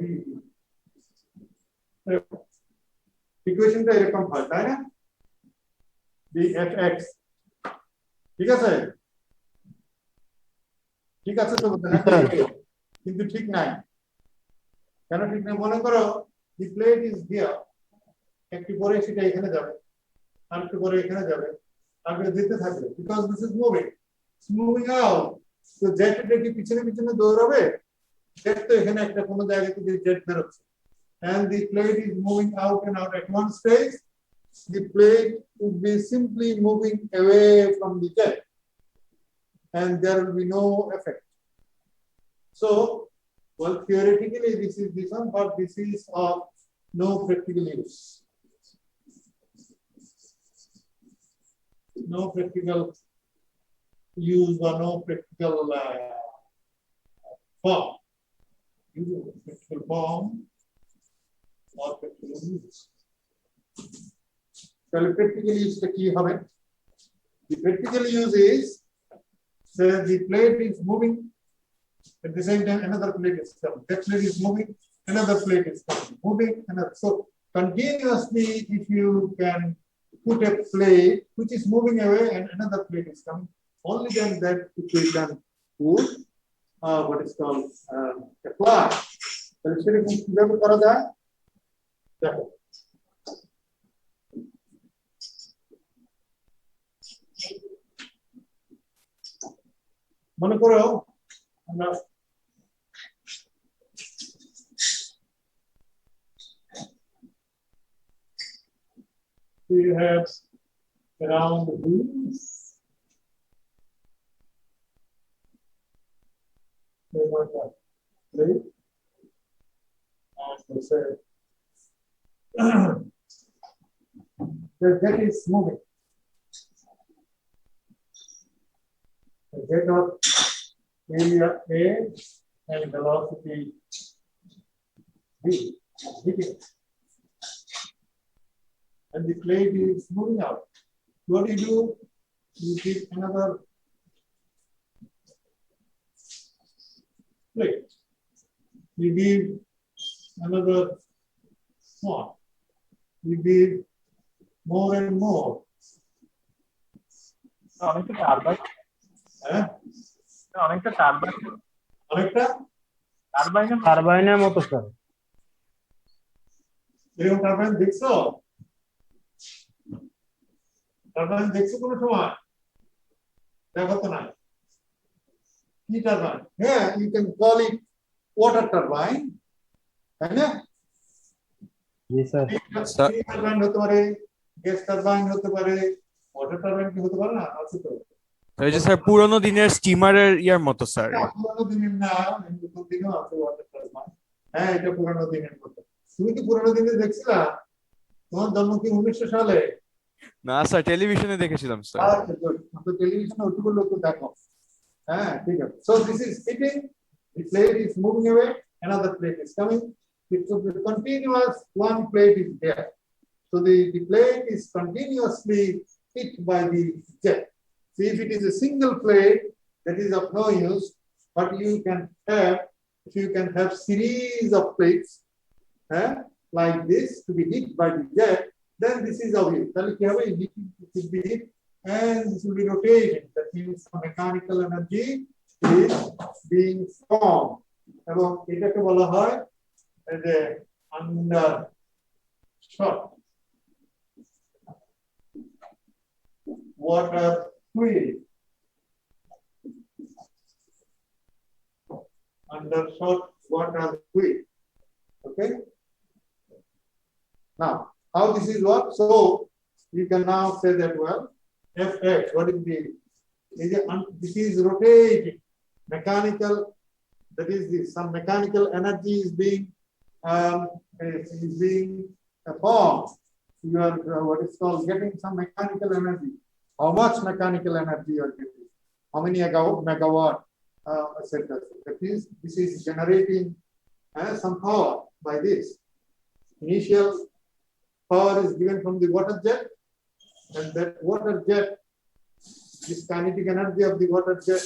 ইকুয়েশনটা এরকম হয়, তাই না? the fx, ঠিক আছে? ঠিক আছে তো? কিন্তু ঠিক নাই। কেন ঠিক নাই? মনে করো the plate is here, একটু পরে সেটা এখানে যাবে, আর একটু পরে এখানে যাবে, তারপরে যেতে থাকবে, because this is moving, moving out. তো জেটটা কি পিছনে পিছনে দৌড়াবে? জেট তো এখানে একটা কোনো জায়গা থেকে জেট বেরোচ্ছে, and the plate is moving out and out at one stage, the plate would be simply moving away from the jet, and there will be no effect. So, well, theoretically this is this one, but this is of no practical use. No practical use or no practical form. Practical form or practical use. So, practical use the key of it. The practical use is, say the plate is moving, at the same time another plate is coming. That plate is moving, another plate is coming, moving, another. So continuously, if you can put a plate which is moving away and another plate is coming, only then that we can put what is called a fly. So সেটা কিভাবে করা যায়? দেখো। মনে করো আমরা we have around the wheels. They want that plate. And they say the jet is moving. The jet of area A and velocity V hitting. And the plate is moving out. What do? You give another plate. You give another one. You give more and more. অনেকটা turbine, হ্যাঁ? অনেকটা turbine, অনেকটা টারবাইনের মতো sir. এরকম turbine দেখছো? Turbine দেখছো কোনো সময়? দেখো তো না। কি টারবাইন? হ্যাঁ, you can call it water turbine. তাই না? জি স্যার। steam turbine হতে পারে, গ্যাস টারবাইন হতে পারে, ওয়াটার টারবাইন কি হতে পারে না? আছে তো। এই যে স্যার পুরোনো দিনের স্টিমারের ইয়ার মতো স্যার। পুরানো দিনের না, নতুন দিনেও আছে ওয়াটার টারবাইন। হ্যাঁ, এটা পুরানো দিনের মতো। তুমি কি পুরানো দিনে দেখছিলা? তোমার জন্ম কি 1900 সালে? না স্যার, টেলিভিশনে দেখেছিলাম স্যার। আচ্ছা, good. তো টেলিভিশনে ওইটুকু লোক দেখো। হ্যাঁ, ঠিক আছে। So this is hitting, the plate is moving away, another plate is coming. It's a continuous, one plate is there. So the plate is continuously hit by the jet. So if it is a single plate, that is of no use, but you can have series of plates like this to be hit by the jet, then this is of use. It will be hit and this will be rotating. That means some mechanical energy is being formed. এবং এটাকে বলা হয় যে undershot water fluid. Undershot water fluid. Okay. Now, how this is work? So you can now say that, well, Fx, what is the? This is rotating, mechanical. That is this. Some mechanical energy is being formed. You are what is called getting some mechanical energy. How much mechanical energy you are getting? How many megawatt, etc. That is, this is generating some power by this. Initial power is given from the water jet, and that water jet, this kinetic energy of the water jet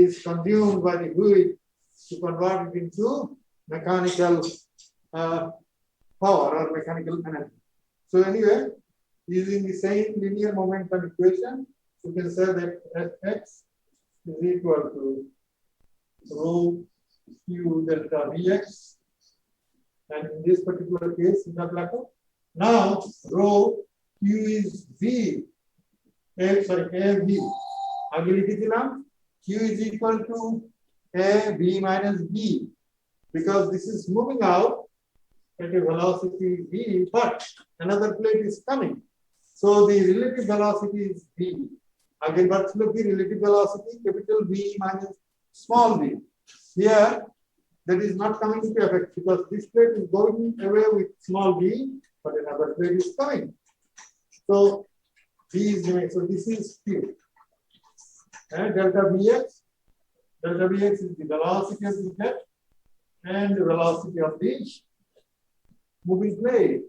is consumed by the fluid to convert it into mechanical power or mechanical energy. So anyway, using the same linear momentum equation, you can say that Fx is equal to rho Q delta Vx. And in this particular case, now rho Q Q is V. A V. আগে লিখেছিলাম Q is equal to A V minus B because this is moving out at a velocity V, but another plate is coming. So the relative velocity is V. Again, what's the relative velocity? Capital V minus small v. Here, that is not coming into effect because this plate is going away with small v, but another plate is coming. So V is given. So this is Q. And delta Vx is the velocity of the jet and the velocity of the moving plate.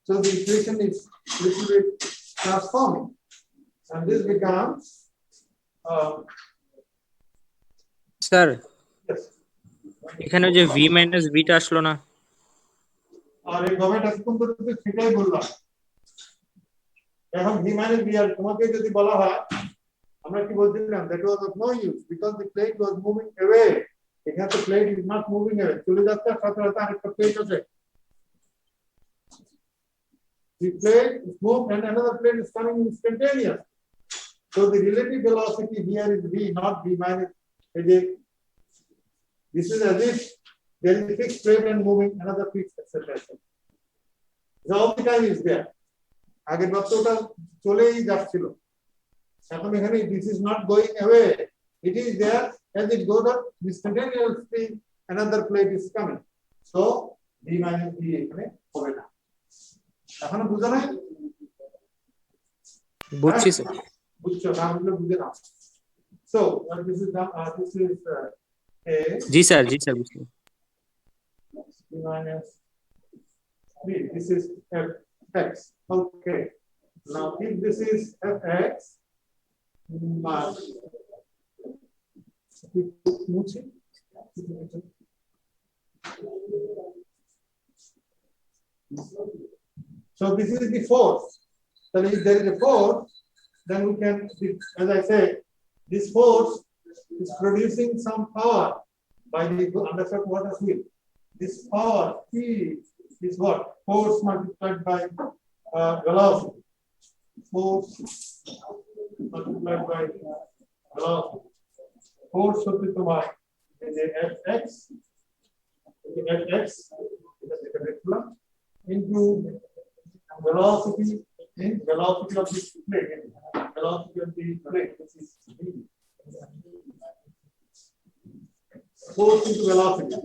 So the equation is little bit transforming. And this becomes sir yes. এখানে যে V minus ভিটা আসলো না। আর এই government এতক্ষণ পর্যন্ত সেটাই বললাম। এখন ভি মাইনাস ভি আর তোমাকে যদি বলা হয় আমরা কি বলছিলাম that was of no use because the plate was moving away. এখানে তো plate is not moving away. চলে যাচ্ছে সাথে সাথে আরেকটা plate আছে। The plate is moved and another plate is coming instantaneous. So the relative velocity here is v, not v minus. This is as if there is a fixed plate and moving another fixed, etc. So all the time is there. আগের বাক্যটা চলেই যাচ্ছিল। এখন এখানে this is not going away. It is there as it goes up instantaneously. Another plate is coming. So v minus v এখানে হবে না। এখনো বুঝা নাই? বুঝছি স্যার। বুঝছো না বুঝলে বুঝে নাও। So this is a G sir বুঝছি। v minus v. This is fx. Okay. Now if this is fx, so this is the force. So if there is a force, then we can, as I said, this force is producing some power by the understood water field. This power P is what? Force multiplied by velocity. Force multiplied by velocity. Force should be divided Fx into velocity in velocity of this plate. Velocity of the plate. This is v. Force into velocity.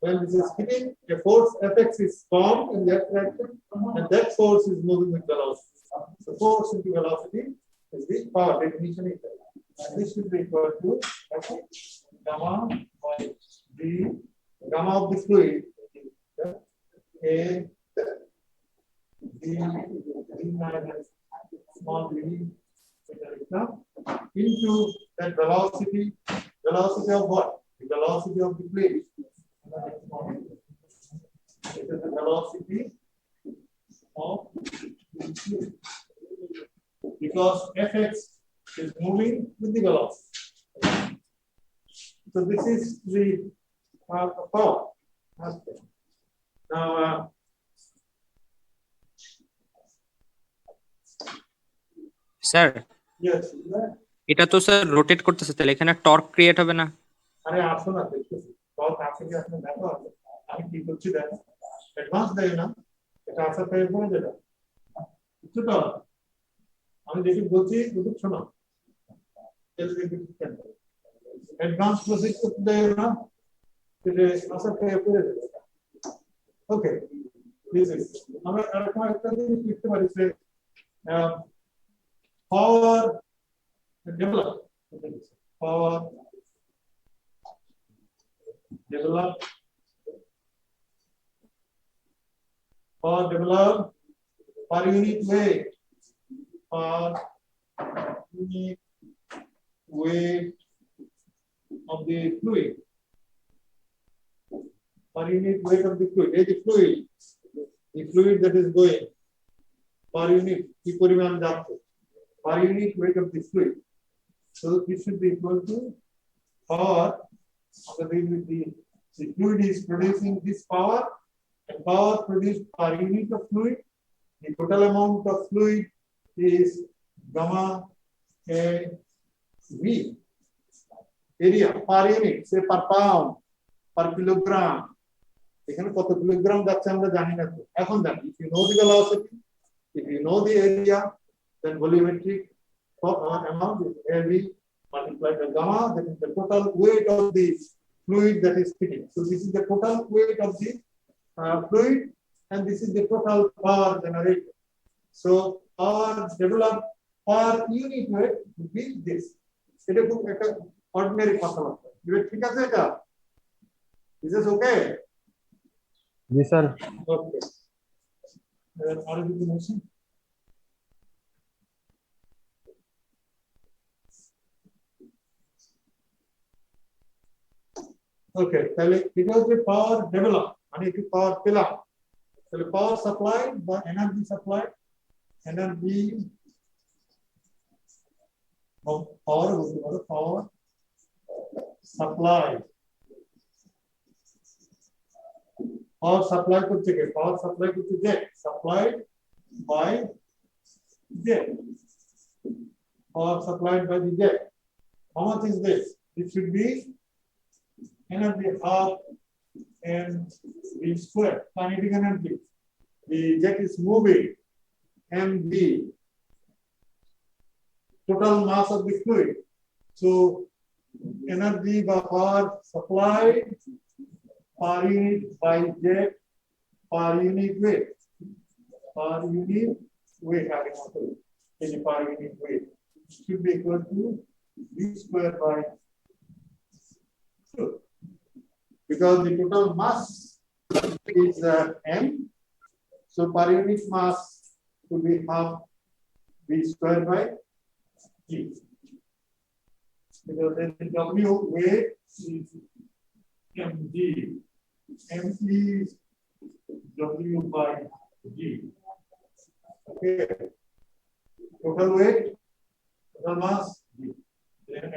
When this is hitting, a force Fx is formed in that direction, and that force is moving with velocity. So force into velocity is the power definition. And this should be equal to gamma by d, gamma of the fluid, a d minus small v into that velocity of what? The velocity of the plate. It is the velocity of the plate. Because Fx is moving with the velocity. So this is the power. Now, sir yes, এটা তো sir rotate করতেছে, তাহলে এখানে torque create হবে না? আরে আসো না দেখতেছি কত আছে কি আপনি দেখো আমি কি করছি দেখো অ্যাডভান্স দেয় না এটা আসার পরে বলে দেবে কিছু তো আমি যেটি বলছি বুঝুক শোনো অ্যাডভান্স প্রসেস করতে দেয় না এটা আসার পরে বলে দেবে ওকে দিস ইজ আমরা আরেকটা জিনিস লিখতে পারি যে power develop power per unit weight of the fluid per unit weight of the fluid the fluid that is going per unit কি পরিমাণ যাচ্ছে per unit weight of the fluid. So this should be equal to power of the fluid is producing this power, and power produced per unit of fluid The total amount of fluid is gamma A V. Area per unit, say per pound, per kilogram. এখানে কত kilogram যাচ্ছে আমরা জানি না তো এখন জানি if you know the velocity, if you know the area, then volumetric amount is AV multiplied by gamma, that is the total weight of the fluid that is fitting. So this is the total weight of the fluid, and this is the total power generated. So power developed per unit weight would be this. এটা খুব একটা ordinary কথাবার্তা। ঠিক আছে এটা? Is this okay? G sir. Okay. আর কিছু বলছেন? Okay, তাহলে এটা হচ্ছে পাওয়ার ডেভেলপ মানে একটু পাওয়ার পেলাম তাহলে পাওয়ার সাপ্লাই বা এনার্জি সাপ্লাই এনার্জি পাওয়ার বলতে পারো পাওয়ার সাপ্লাই করছে কে পাওয়ার সাপ্লাই করছে jet supplied by jet power supplied by the jet how much is this it should be energy half and v square kinetic energy the jet is moving and the total mass of the fluid so energy by power supplied per unit by jet per unit weight having also is per unit weight should be equal to v square by 2 because the total mass is m so per unit mass would be half v square by g because then the w weight is mg m is w by g okay total weight total mass g then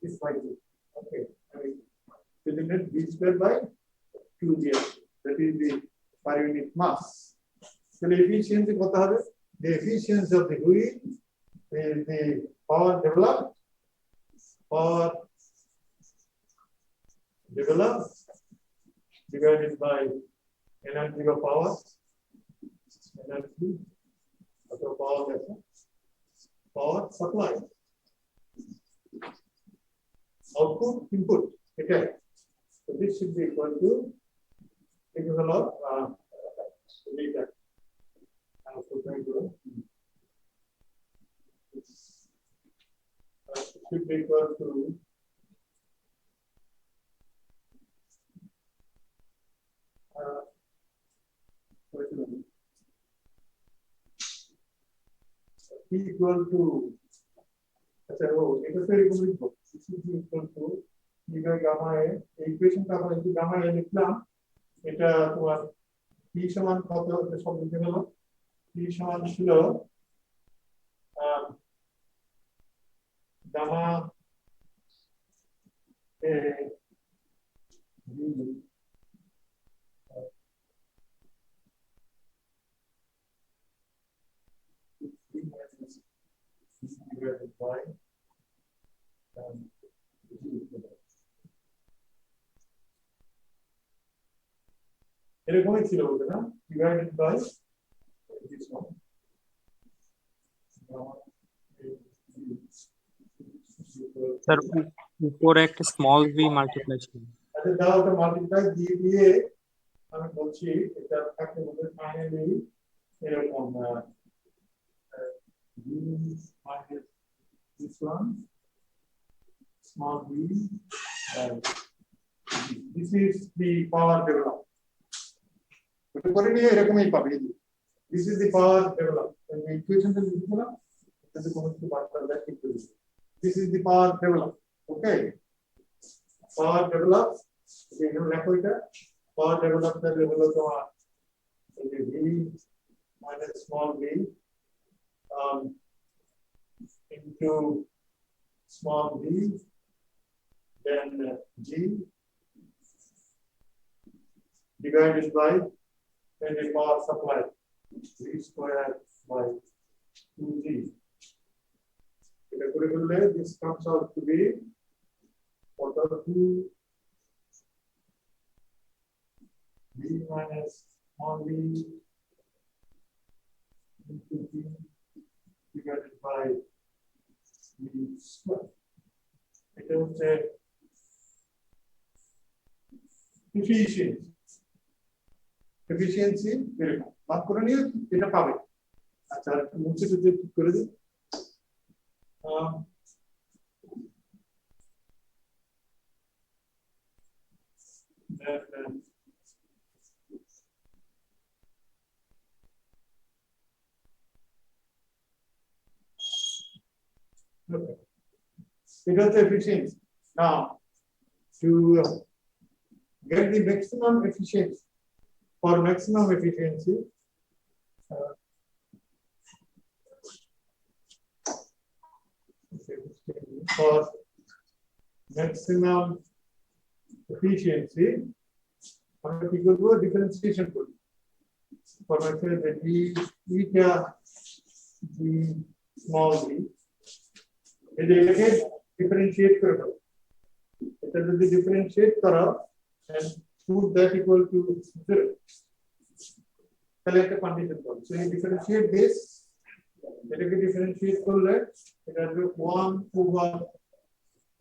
is by 2 okay so the net v square by 2g that is the per unit mass so the efficiency kota hobe the efficiency of the fluid is the power developed divided by energy of power energy of power supply output input okay so this should be equal to equal of data should be equal to equal to এটা তো এরকম লিখবো this is equal to e by gamma a এই ইকুয়েশনটা আমরা যদি gamma a লিখলাম এটা তোমার p সমান কত হতে সব লিখে গেল p সমান ছিল gamma a divided by এরকমই ছিল বলতে না divided by this one sir উপরে একটা স্মল ভি মাল্টিপ্লাই ছিল আচ্ছা দাও ওটা মাল্টিপ্লাই দিয়ে আমি বলছি এটা থাকতে বলতে ফাইনালি এরকম v minus this one small v this is the power developed ওটা করে নিয়ে এরকমই পাবে this is the power developed and the equation টা লিখে দিলাম এটাতে কোনো কিছু বাদ দেওয়া ঠিক করে this is the power developed okay power developed এখানে লেখো এটা power developed এর হলো তোমার v minus small v into small v then g divided by and the power supply V square by 2G. This comes out to be order 2 V minus small v into G divided by V square. It will say efficiency এরকম বাদ করে নিয়ে এটা পাবে আচ্ছা মুছে যদি ঠিক করে দিই it was efficiency. Now to get the maximum efficiency, for maximum efficiency, for maximum efficiency, we could do a differentiation. For maximum d eta d small d, এটাকে differentiate করে দাও এটা যদি differentiate করো and put that equal to 0 তাহলে একটা condition পাবো so এই differentiate this এটাকে differentiate করলে এটা হবে 1 over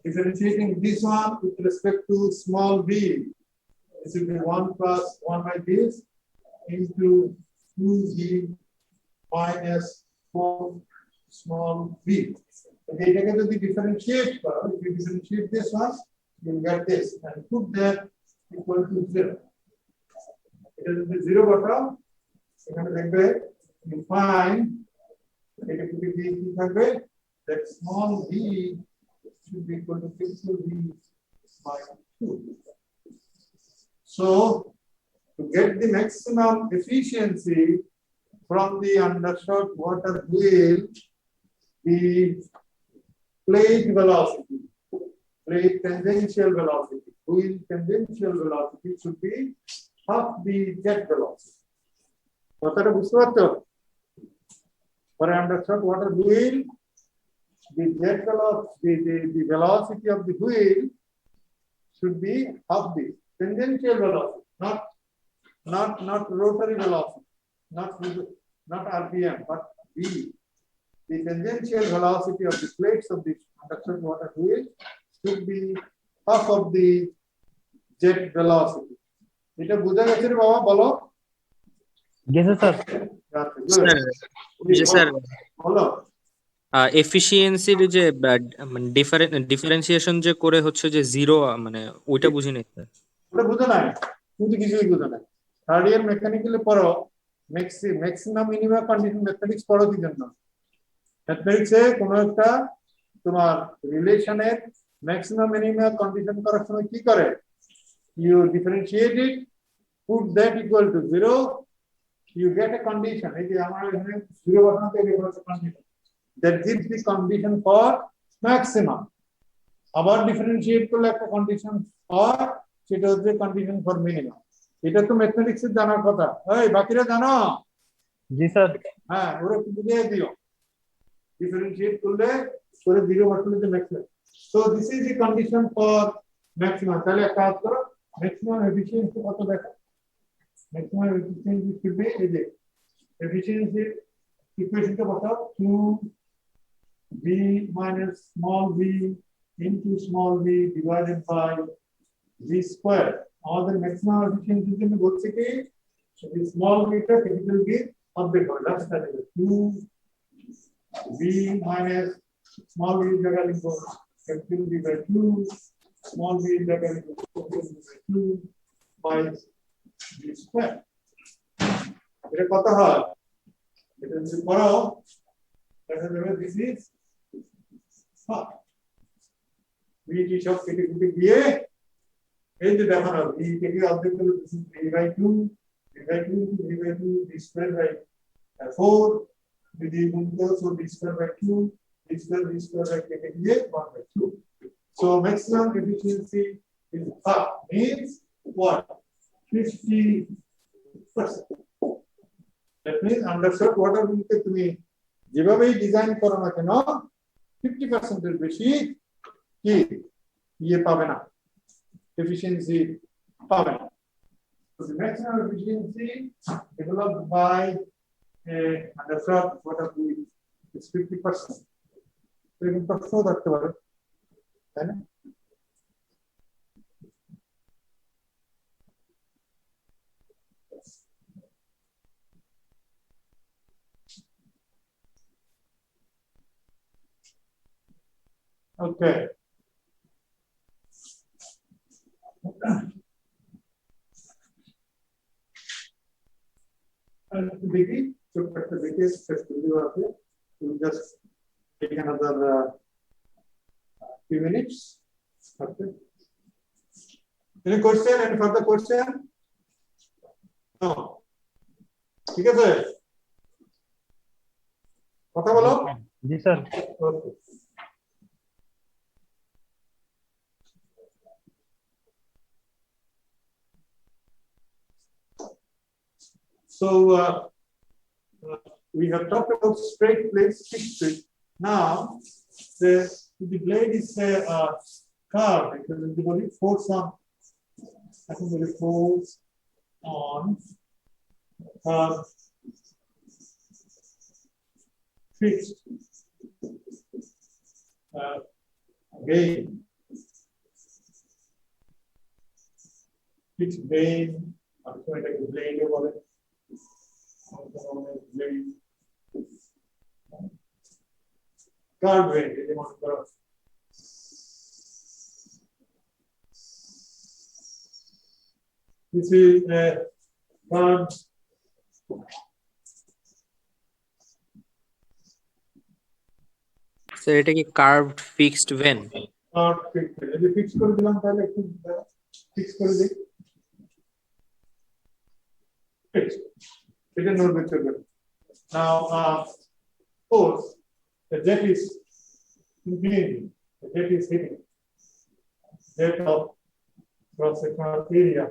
differentiating this one with respect to small v this will be 1 plus 1 by this into 2g minus 4 small v. Okay, if you differentiate this one, you will get this and put that equal to 0. It is the 0 bottom. You find that small v should be equal to capital V by 2. So, to get the maximum efficiency from the undershot water wheel, the plate velocity, plate tangential velocity, wheel tangential velocity should be half the jet velocity. For undershot water wheel, the jet velocity, the velocity of the wheel should be half the tangential velocity, not rotary velocity, not RPM, but V. The tangential velocity of the plates of the undershot water wheel should be half of the jet velocity. এটা বুঝা গেছে রে বাবা বলো Yes, sir. জি sir বলো এফিসিয়েন্সির যে differentiation যে করে হচ্ছে যে 0 মানে ওইটা বুঝি নাই স্যার ওটা বুঝো নাই তুমি কিছুই বুঝো নাই থার্ড ইয়ার মেকানিক্যালে পড়ো ম্যাক্সিমাম মিনিমাম কন্ডিশন ম্যাথমেটিক্স পড়ো কি জন্য ম্যাথমেটিক্সে কোনো একটা তোমার রিলেশনের ম্যাক্সিমাম মিনিমাম কন্ডিশন করার সময় কি করে you differentiate it put that equal to 0 you get a condition এই যে আমরা এখানে 0 বসাতে গেলে একটা condition that gives the condition for maximum আবার ডিফারেন্সিয়েট করলে একটা কন্ডিশন আর সেটা হচ্ছে কন্ডিশন ফর মিনিমাম এটা তো ম্যাথমেটিক্স এর জানার কথা এই বাকিরা জানো जी सर হ্যাঁ ওরা একটু বুঝিয়ে দিও differentiate করলে করে 0 বসালে যে maximum so this is the condition for maximum তাহলে একটা কাজ করো maximum efficiency কত দেখো maximum efficiency should be এই যে efficiency equation টা বসাও 2 v minus small v into small v divided by v square আমাদের maximum efficiency জন্য বলছে কি এই small v টা capital V অর্ধেক হবে লাস্ট থাকে 2 v minus small v জায়গা লিখো capital V by 2 small v জায়গা লিখো capital V by 2 by v square এটা কত হয় এটা যদি পড়ো দেখা যাবে this is v টি সব কেটে কেটে গিয়ে এই যে দেখানো v কেটে অর্ধেক করলে this is v by 2 v by 2 v by 2 v square by 4 with the window so v square by 2 v square by keeping here 1 by 2 so maximum efficiency is half means what 50%. That means undershot water গুলোকে তুমি যেভাবেই design করো না কেন 50% এর বেশি কি ইয়ে পাবে না, efficiency পাবে না। So the maximum efficiency developed by a undershot water fluid is 50%. So you can প্রশ্ন থাকতে পারে, তাই না? Okay. And begin to put the details we'll just take another few minutes. Okay. Any question? Any further question? No. ঠিক আছে, কথা বলো। जी sir. Okay. So we have talked about straight plates, fixed plate. Now the blade is curved because the body force on. I think the force on fixed. Again, fixed blade. I'm going to take the blade over it. Guardrail, they want to this is a guard. Sir এটা কি curved fixed ভেন? Guard fixed. যদি fix করে দিলাম তাহলে একটু fix করে দিই। Fixed. It is not visible. Now, suppose the jet is inclining, the jet is hitting, jet of cross-sectional area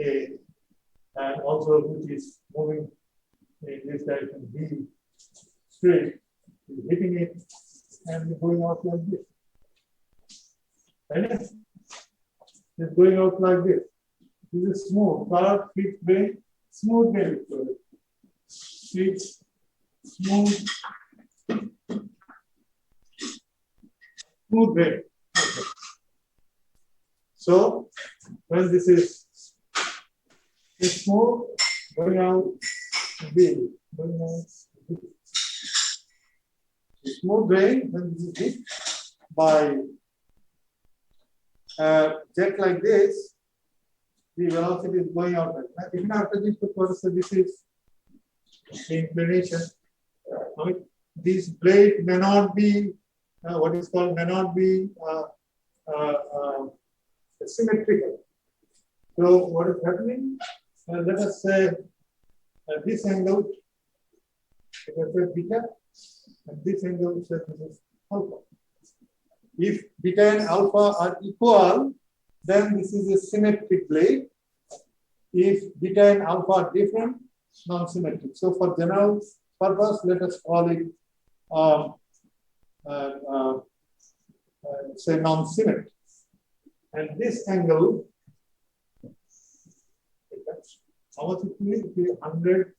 A, and also which is moving in this direction B straight, is hitting it and going out like this. Right? It's going out like this. This is smooth, curved, fixed blade, smooth blade. Fixed, smooth blade. Okay. So when this is smooth, going out big, going out big. Smooth blade, when this is hit by jet like this, the velocity is going out like that. Even after this, so this is the inclination. This blade may not be what is called may not be symmetrical. So what is happening? Let us say this angle, let us say beta, and this angle say this is alpha. If beta and alpha are equal, then this is a symmetric blade. If beta and alpha are different, non-symmetric. So for general purpose, let us call it say non-symmetric. And this angle, how much it will be? 100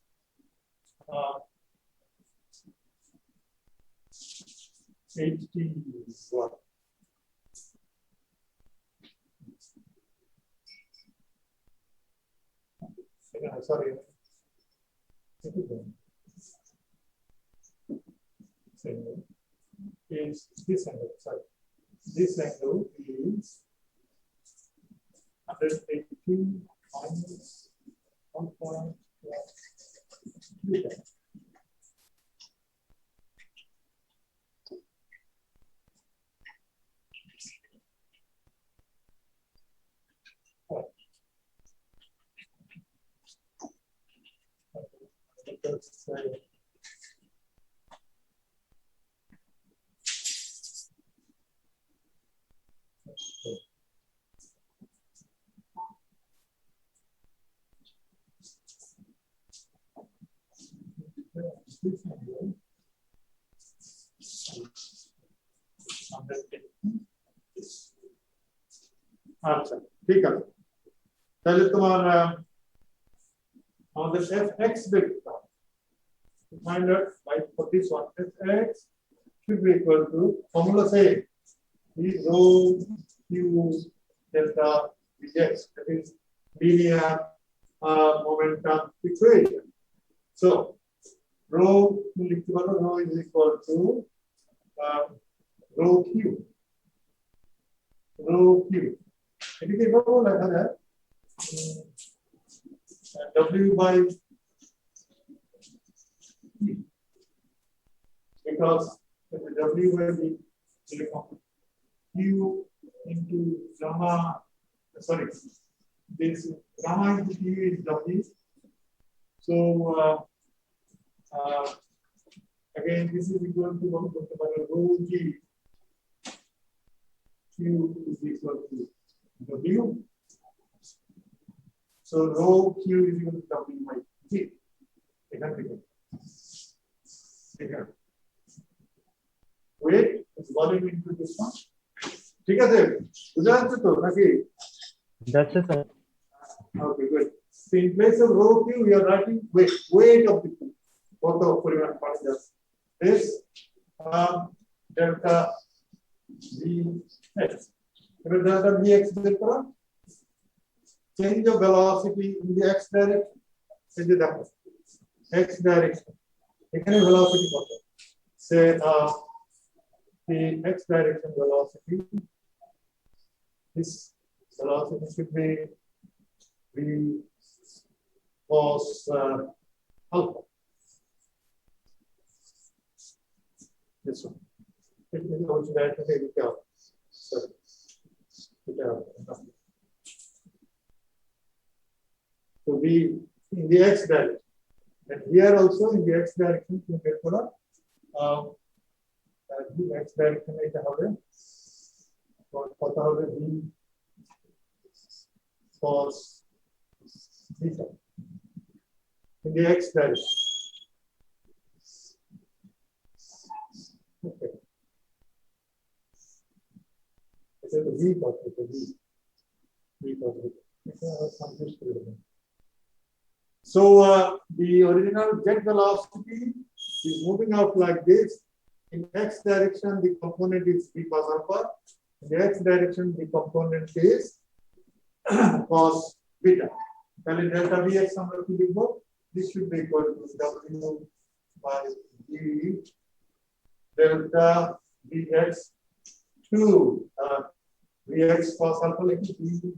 81. Sorry. Is this angle, sorry. This angle is 182 minus 1.3. আচ্ছা ঠিক আছে তাহলে তোমার আমাদের fx বের করতে হবে find out by for this one fx should be equal to formula say is rho q delta dx that is linear momentum equation so rho rho is equal to rho q এটিকে এভাবেও লেখা যায় w by e because w will be q into gamma sorry this gamma into q is w so again this is equal to rho g q is equal to w so rho q is equal to w by g weight is volume into this one ঠিক আছে বুঝা যাচ্ছে তো নাকি that's it, sir. okay good so in place of rho q we are writing weight of the q কত পরিমাণ পানি যাচ্ছে this delta vx এবার delta vx বের করো change of velocity in the x direction এই যে দেখো x direction এখানে velocity কত say the x direction velocity this velocity should be v cos alpha this one it is also that to be in the x direction and here also in the x direction to get for the x direction এটা হবে কত হবে v cos theta in the x direction okay it's a v cos theta v cos theta so the original jet velocity is moving out like this. In x direction, the component is v cos alpha. In the x direction, the component is cos beta. Then delta vx this should be equal to w by v delta vx to vx cos alpha like v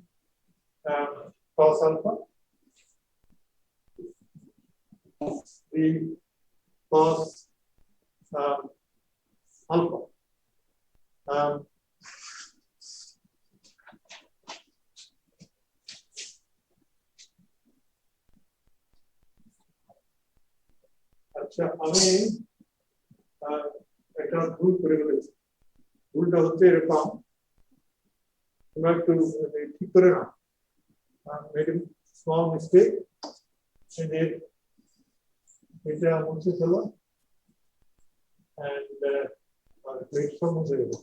cos alpha. The cos alpha. আচ্ছা আমি একটা ভুল করে ফেলেছি ভুলটা হচ্ছে এরকম তোমরা একটু ঠিক করে না made a small mistake and এটা মুছে ফেলো and platform হয়ে গেল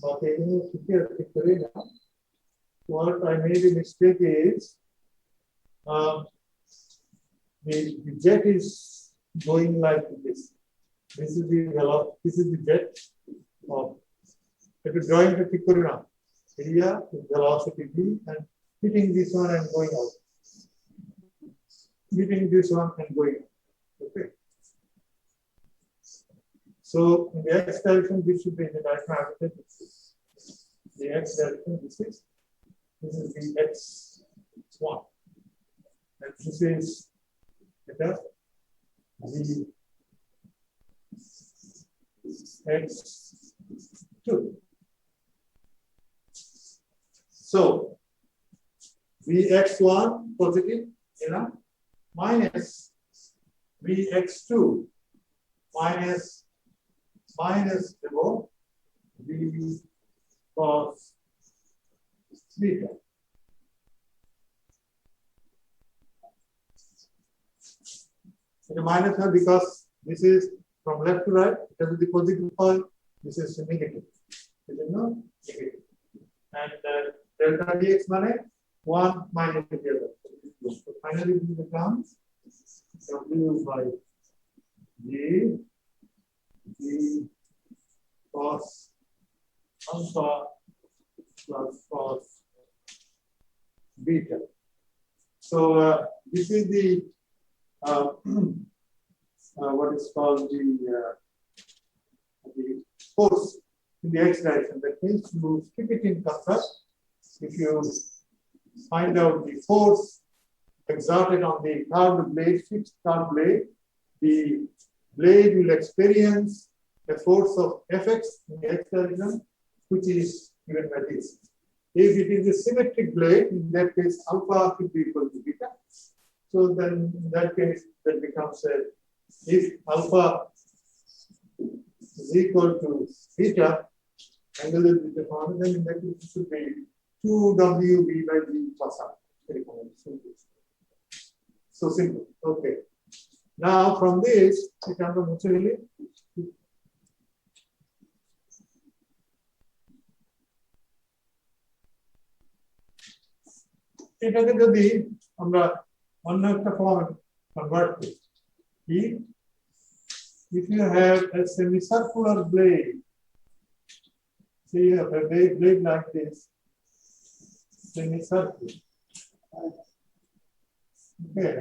বাকি এগুলো ঠিক করে না what I made a mistake is the jet is going like this. This is the velocity. This is the jet. If you drawing the picture now, area velocity v and hitting this one and going out. Hitting this one and going out. Okay. So in the x direction, this should be in the diagram. The x direction, this is the x1. And this is the x2. So Vx1 positive, minus Vx2 minus V cos theta. It's a minus one because this is from left to right, it has the positive point, this is negative. This is no negative. And delta dx money 1 minus the other. So finally this becomes W by G cos alpha plus cos beta. So this is the what is called the force in the x direction. That means you keep it in contrast. If you find out the force exerted on the curved blade, fixed curved blade, the blade will experience a force of Fx in the x direction, which is given by this. If it is a symmetric blade, in that case, alpha could be equal to beta. So then, in that case, that becomes a, if alpha is equal to beta, angle is beta formula, then in that case, it should be 2W V by G plus R. Very common. So simple. Okay. Now, from this, we can go naturally. এটাকে যদি আমরা অন্য একটা ফর্মে convert করি, if you have a semicircular blade, say you have a blade like this, semicircular. Okay.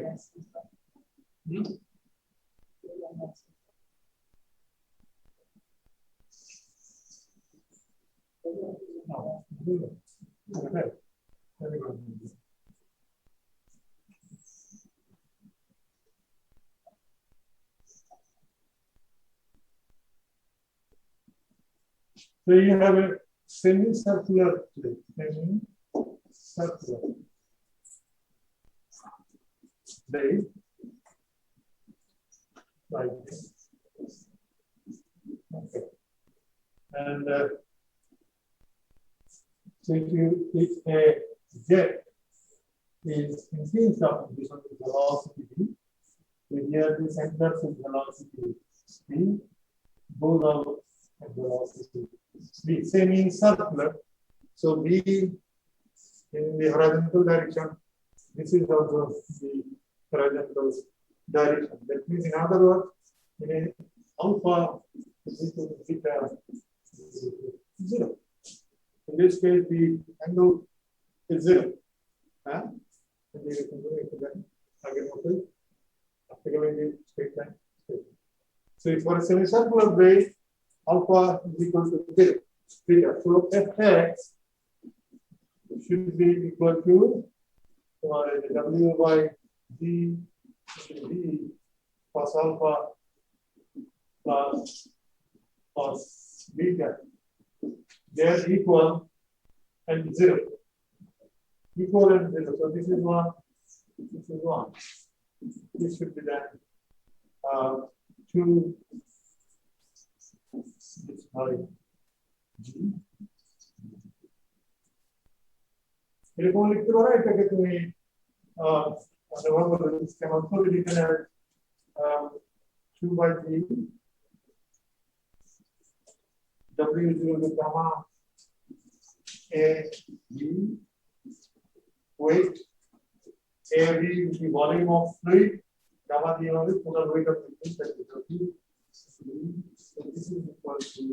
Okay. Very good. So you have a semicircular plate, semicircular plate, like this. Okay. And so if a jet is increased up this one is velocity v, so here this enters with velocity v, goes out at velocity v. Semicircular. So v in the horizontal direction, this is also the horizontal direction. That means, in other words, in alpha is equal to theta 0. In this case, the angle is 0. So for a semicircular blade, alpha is equal to 0. Theta. So Fx should be equal to W by G V plus alpha plus beta. They are equal and 0. Equal and 0. So this is 1. This is 1. This should be then 2 this by G. এরকম লিখতে পারো, এটাকে তুমি ব্যবহার করবে কেমন করে লিখে নেবে 2 by G W is equal to gamma A B weight A B is the volume of fluid, gamma D is the total weight of the fluid, that is so this is equal to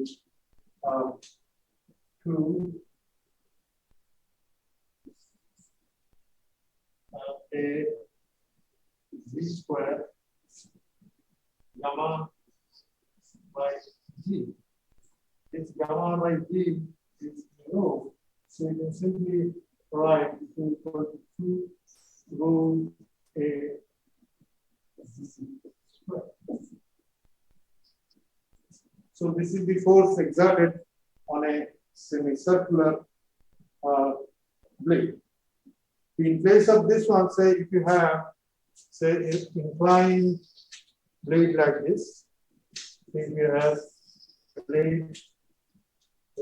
2 A B square gamma by G. This gamma by G is 0, so you can simply write it is equal to 2 rho A G square. So this is the force exerted on a semicircular blade. In place of this one, say if you have, say, an inclined blade like this, if you have a blade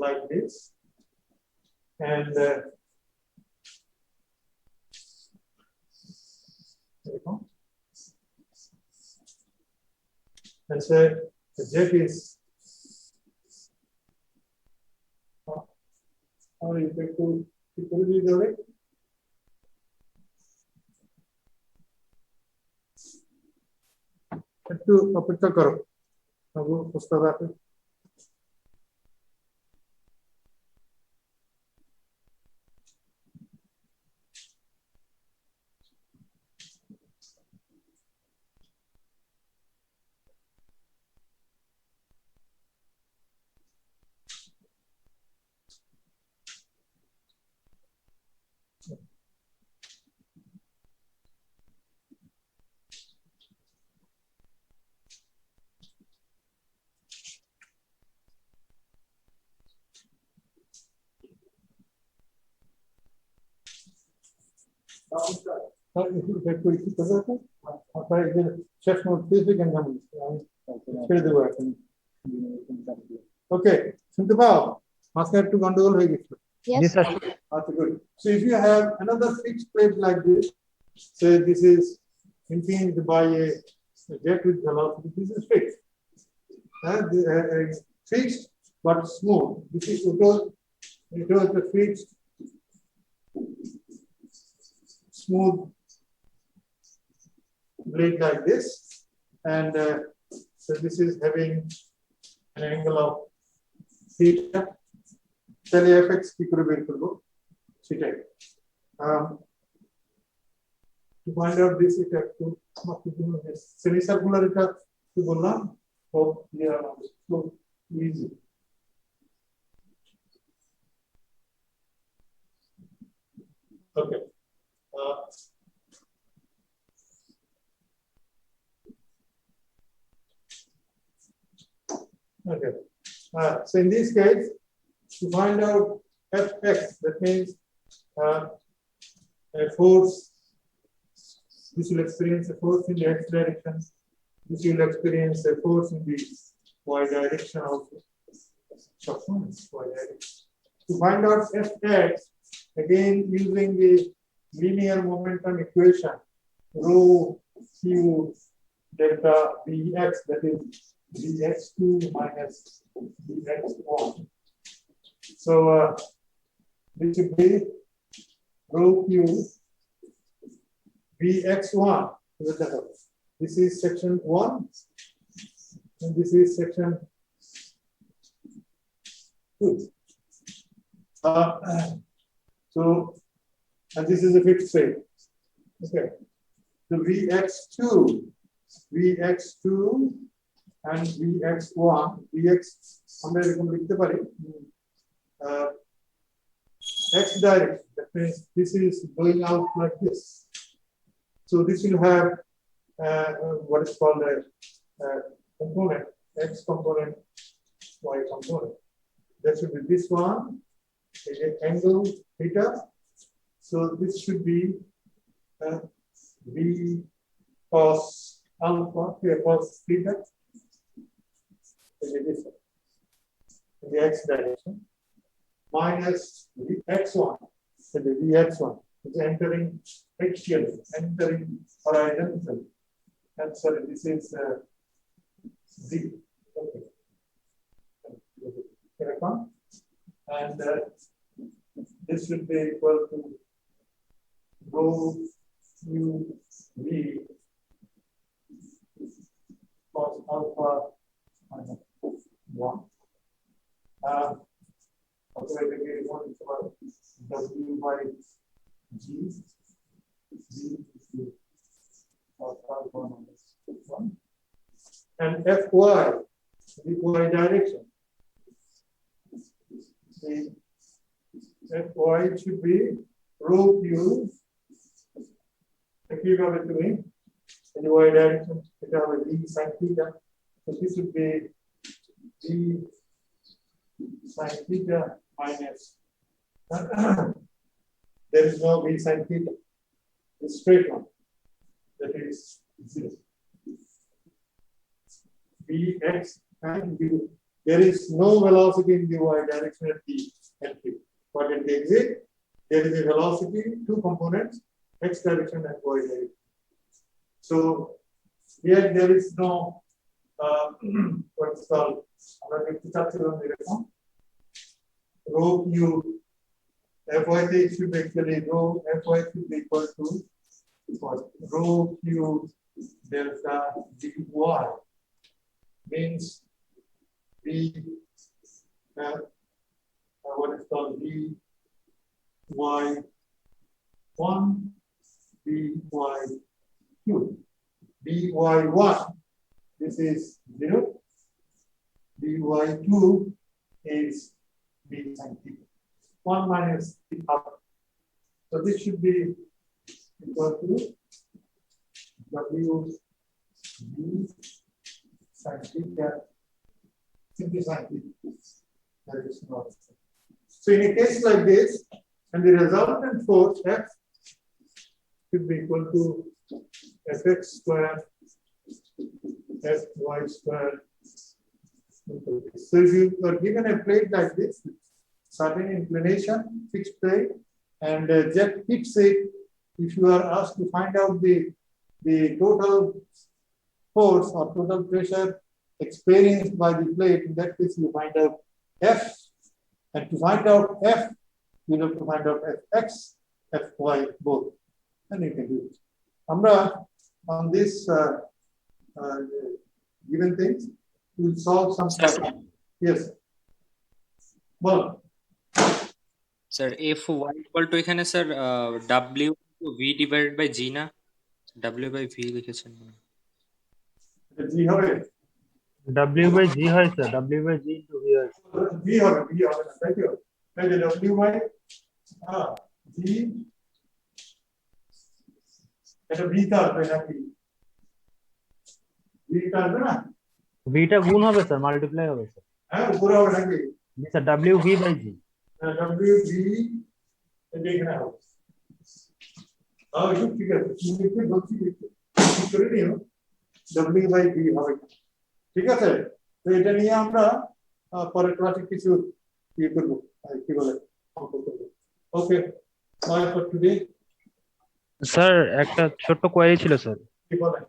like this, and and say the jet is একটু অপেক্ষা করো প্রস্তাব আছে ওকে শুনতে পাও মাঝখানে একটু গন্ডগোল হয়ে গেছিল Yes, Yes, sir. Okay, good. So if you have another fixed plate like this, say this is impinged by a jet with velocity, this is fixed. Fixed but smooth. This is it was a fixed smooth blade like this, and so this is having an angle of theta. Tell fx কি করে বের করব সেটাই to find out this এটা একটু semicircular এটা কি বললাম so easy. Okay. Okay. So in this case, to find out Fx, that means a force, this will experience a force in the x direction, this will experience a force in the y direction also. Y direction. To find out Fx, again using the linear momentum equation, rho q delta Vx, that is Vx2 minus Vx1. So this should be rho q Vx1. This is section 1 and this is section 2. So and this is a fixed rate. Okay. So Vx2 and Vx1, Vx আমরা এরকম লিখতে পারি x direction, that means this is going out like this. So this will have what is called a component, x component, y component. That should be this one, angle theta. So this should be v cos alpha, cos theta. In the x direction, minus the x1, so the vx1 is entering axially, entering horizontal. And sorry, this is z. Okay. And this should be equal to rho u v cos alpha minus 1. Also, I think one is about w by g. G is the cos alpha minus 1. And fy, the y direction. The fy should be rho q. Equivalent to me in the y direction. It will be v sin theta. So this would be v sin theta minus. There is no v sin theta. It's straight line. That is 0. Vx and v. There is no velocity in the y direction at the entry. But at the exit, there is a velocity, 2 components, x direction and y direction. So here there is no what's called আমরা দেখতে চাচ্ছিলাম এরকম rho u Fy should actually rho Fy should be equal to what rho q delta dy means b what is called b y 1 b y 2 b y 1 this is 0 b y 2 is b sin theta 1 minus theta. So this should be equal to w b sin theta simply sin theta. That is not. So in a case like this, and the resultant force F should be equal to Fx square Fy square. So if you are given a plate like this, certain inclination, fixed plate, and jet hits it, if you are asked to find out the total force or total pressure experienced by the plate, in that case you find out F, and to find out F, you have to find out Fx, Fy both, and you can do it. Amra, on this given things, we will solve some problem. Yes. Well, sir F Y equal to এখানে sir W V divided by G না W by V লিখেছেন জি হবে W by G হয় sir, W by G into V হয়। জি হবে না তাই তো তাই যে w বাই জি এটা ভি টা আসবে নাকি ভি টা আসবে না V টা গুণ হবে স্যার, মাল্টিপ্লাই হবে স্যার। হ্যাঁ উপরে হবে নাকি জি sir, W V by G। w V এটা এখানে হবে এটা ঠিক আছে তুমি একটু বলছি ঠিক করে নিও w বাই ভি হবে ঠিক আছে তো এটা নিয়ে আমরা পরের ক্লাসে কিছু ইয়ে করব কি বলে অঙ্ক করব okay bye for today sir একটা ছোট্ট কোয়েরি ছিল স্যার। কি বলে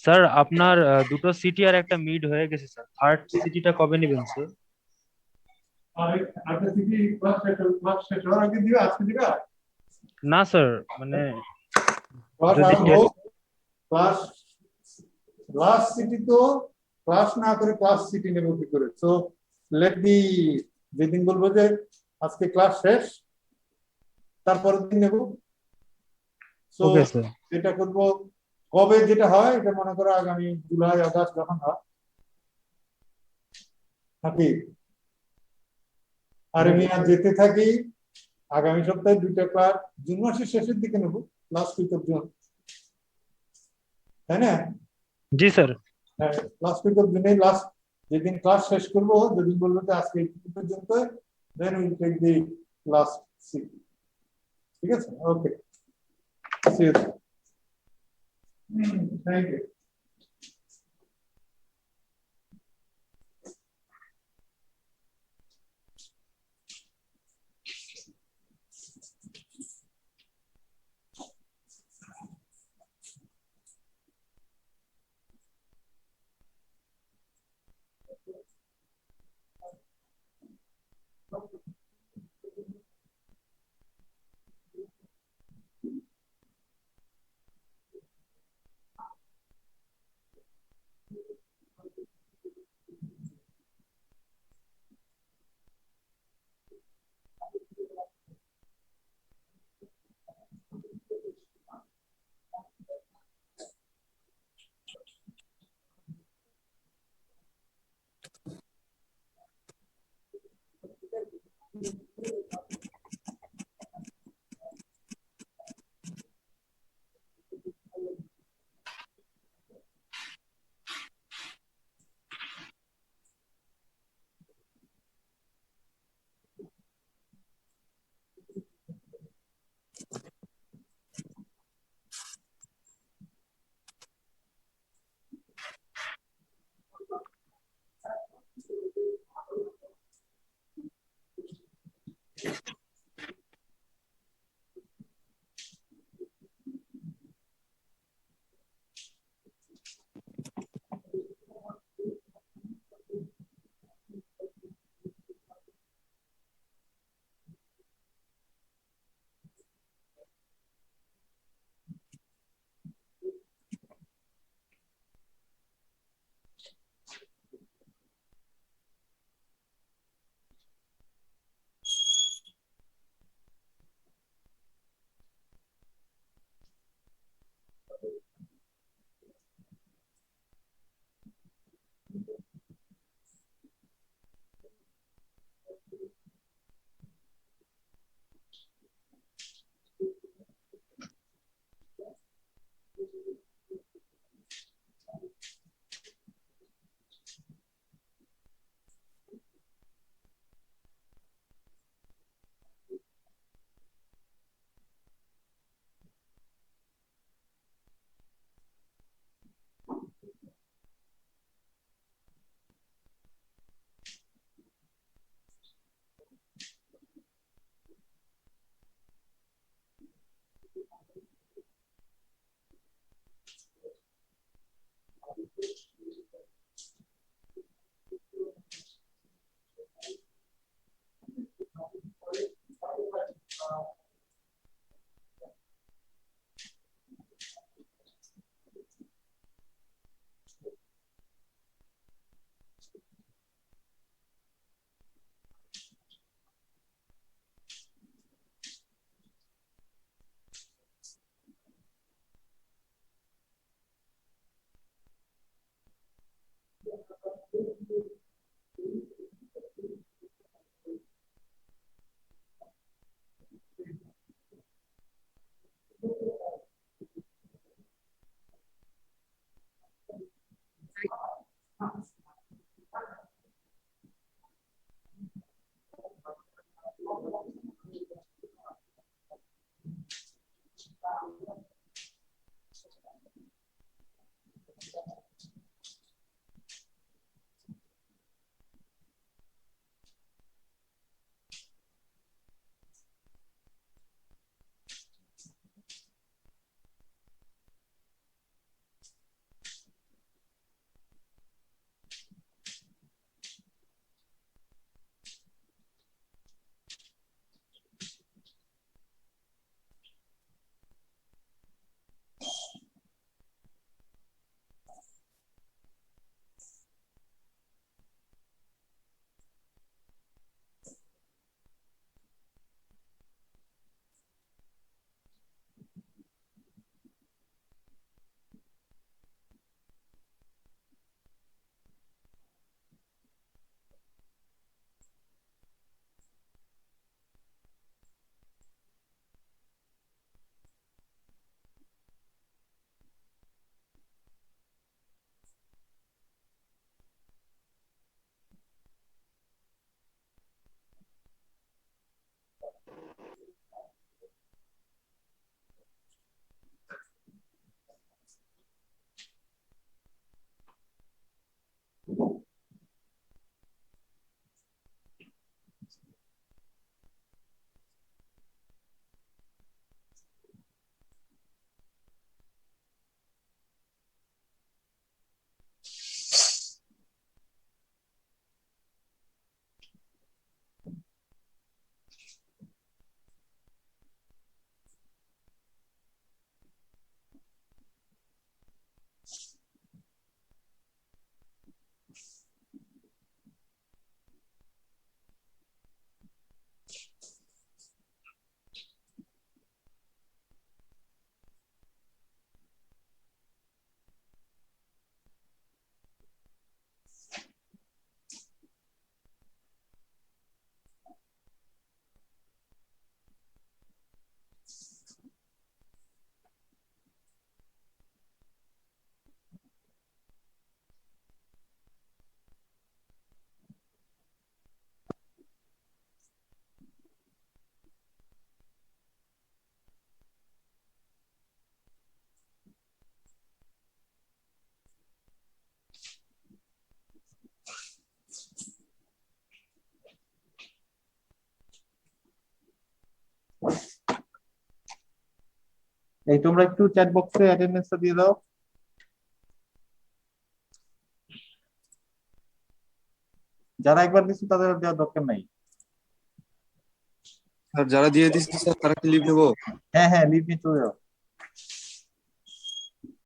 স্যার আপনার দুটো সিটি আর একটা মিড হয়ে গেছে স্যার, থার্ড সিটিটা কবে নেবেন স্যার? আর একটা সিটি ক্লাস শেষ হওয়ার আগে দিবে আজকে দিবে না স্যার, মানে ক্লাস যদি ক্লাস লাস্ট সিটি তো ক্লাস না করে ক্লাস সিটি নেব কি করে সো লেট দি যেদিন বলবো যে আজকে ক্লাস শেষ তারপরের দিন নেব সো ওকে স্যার। যেটা করব কবে যেটা হয় এটা মনে করো আগামী জুলাই আগস্ট যখন হয় নাকি আর আমি আর যেতে থাকি আগামী সপ্তাহে দুইটা ক্লাস জুন মাসের শেষের দিকে নেব লাস্ট উইক অফ জুন তাই না জি স্যার। লাস্ট উইক অফ জুনে লাস্ট যেদিন ক্লাস শেষ করবো যেদিন বলবো যে আজকে এই পর্যন্ত then will take the last seat ঠিক আছে okay see you thank you এই তোমরা একটু চ্যাট বক্সে অ্যাটেন্ডেন্সটা দিয়ে দাও। যারা একবার দিচ্ছে তাদের আর দেওয়ার দরকার নাই। স্যার যারা দিয়ে দিচ্ছে স্যার তারা কি লিভ নেবো? হ্যাঁ হ্যাঁ, লিভ নিয়ে চলে যাও।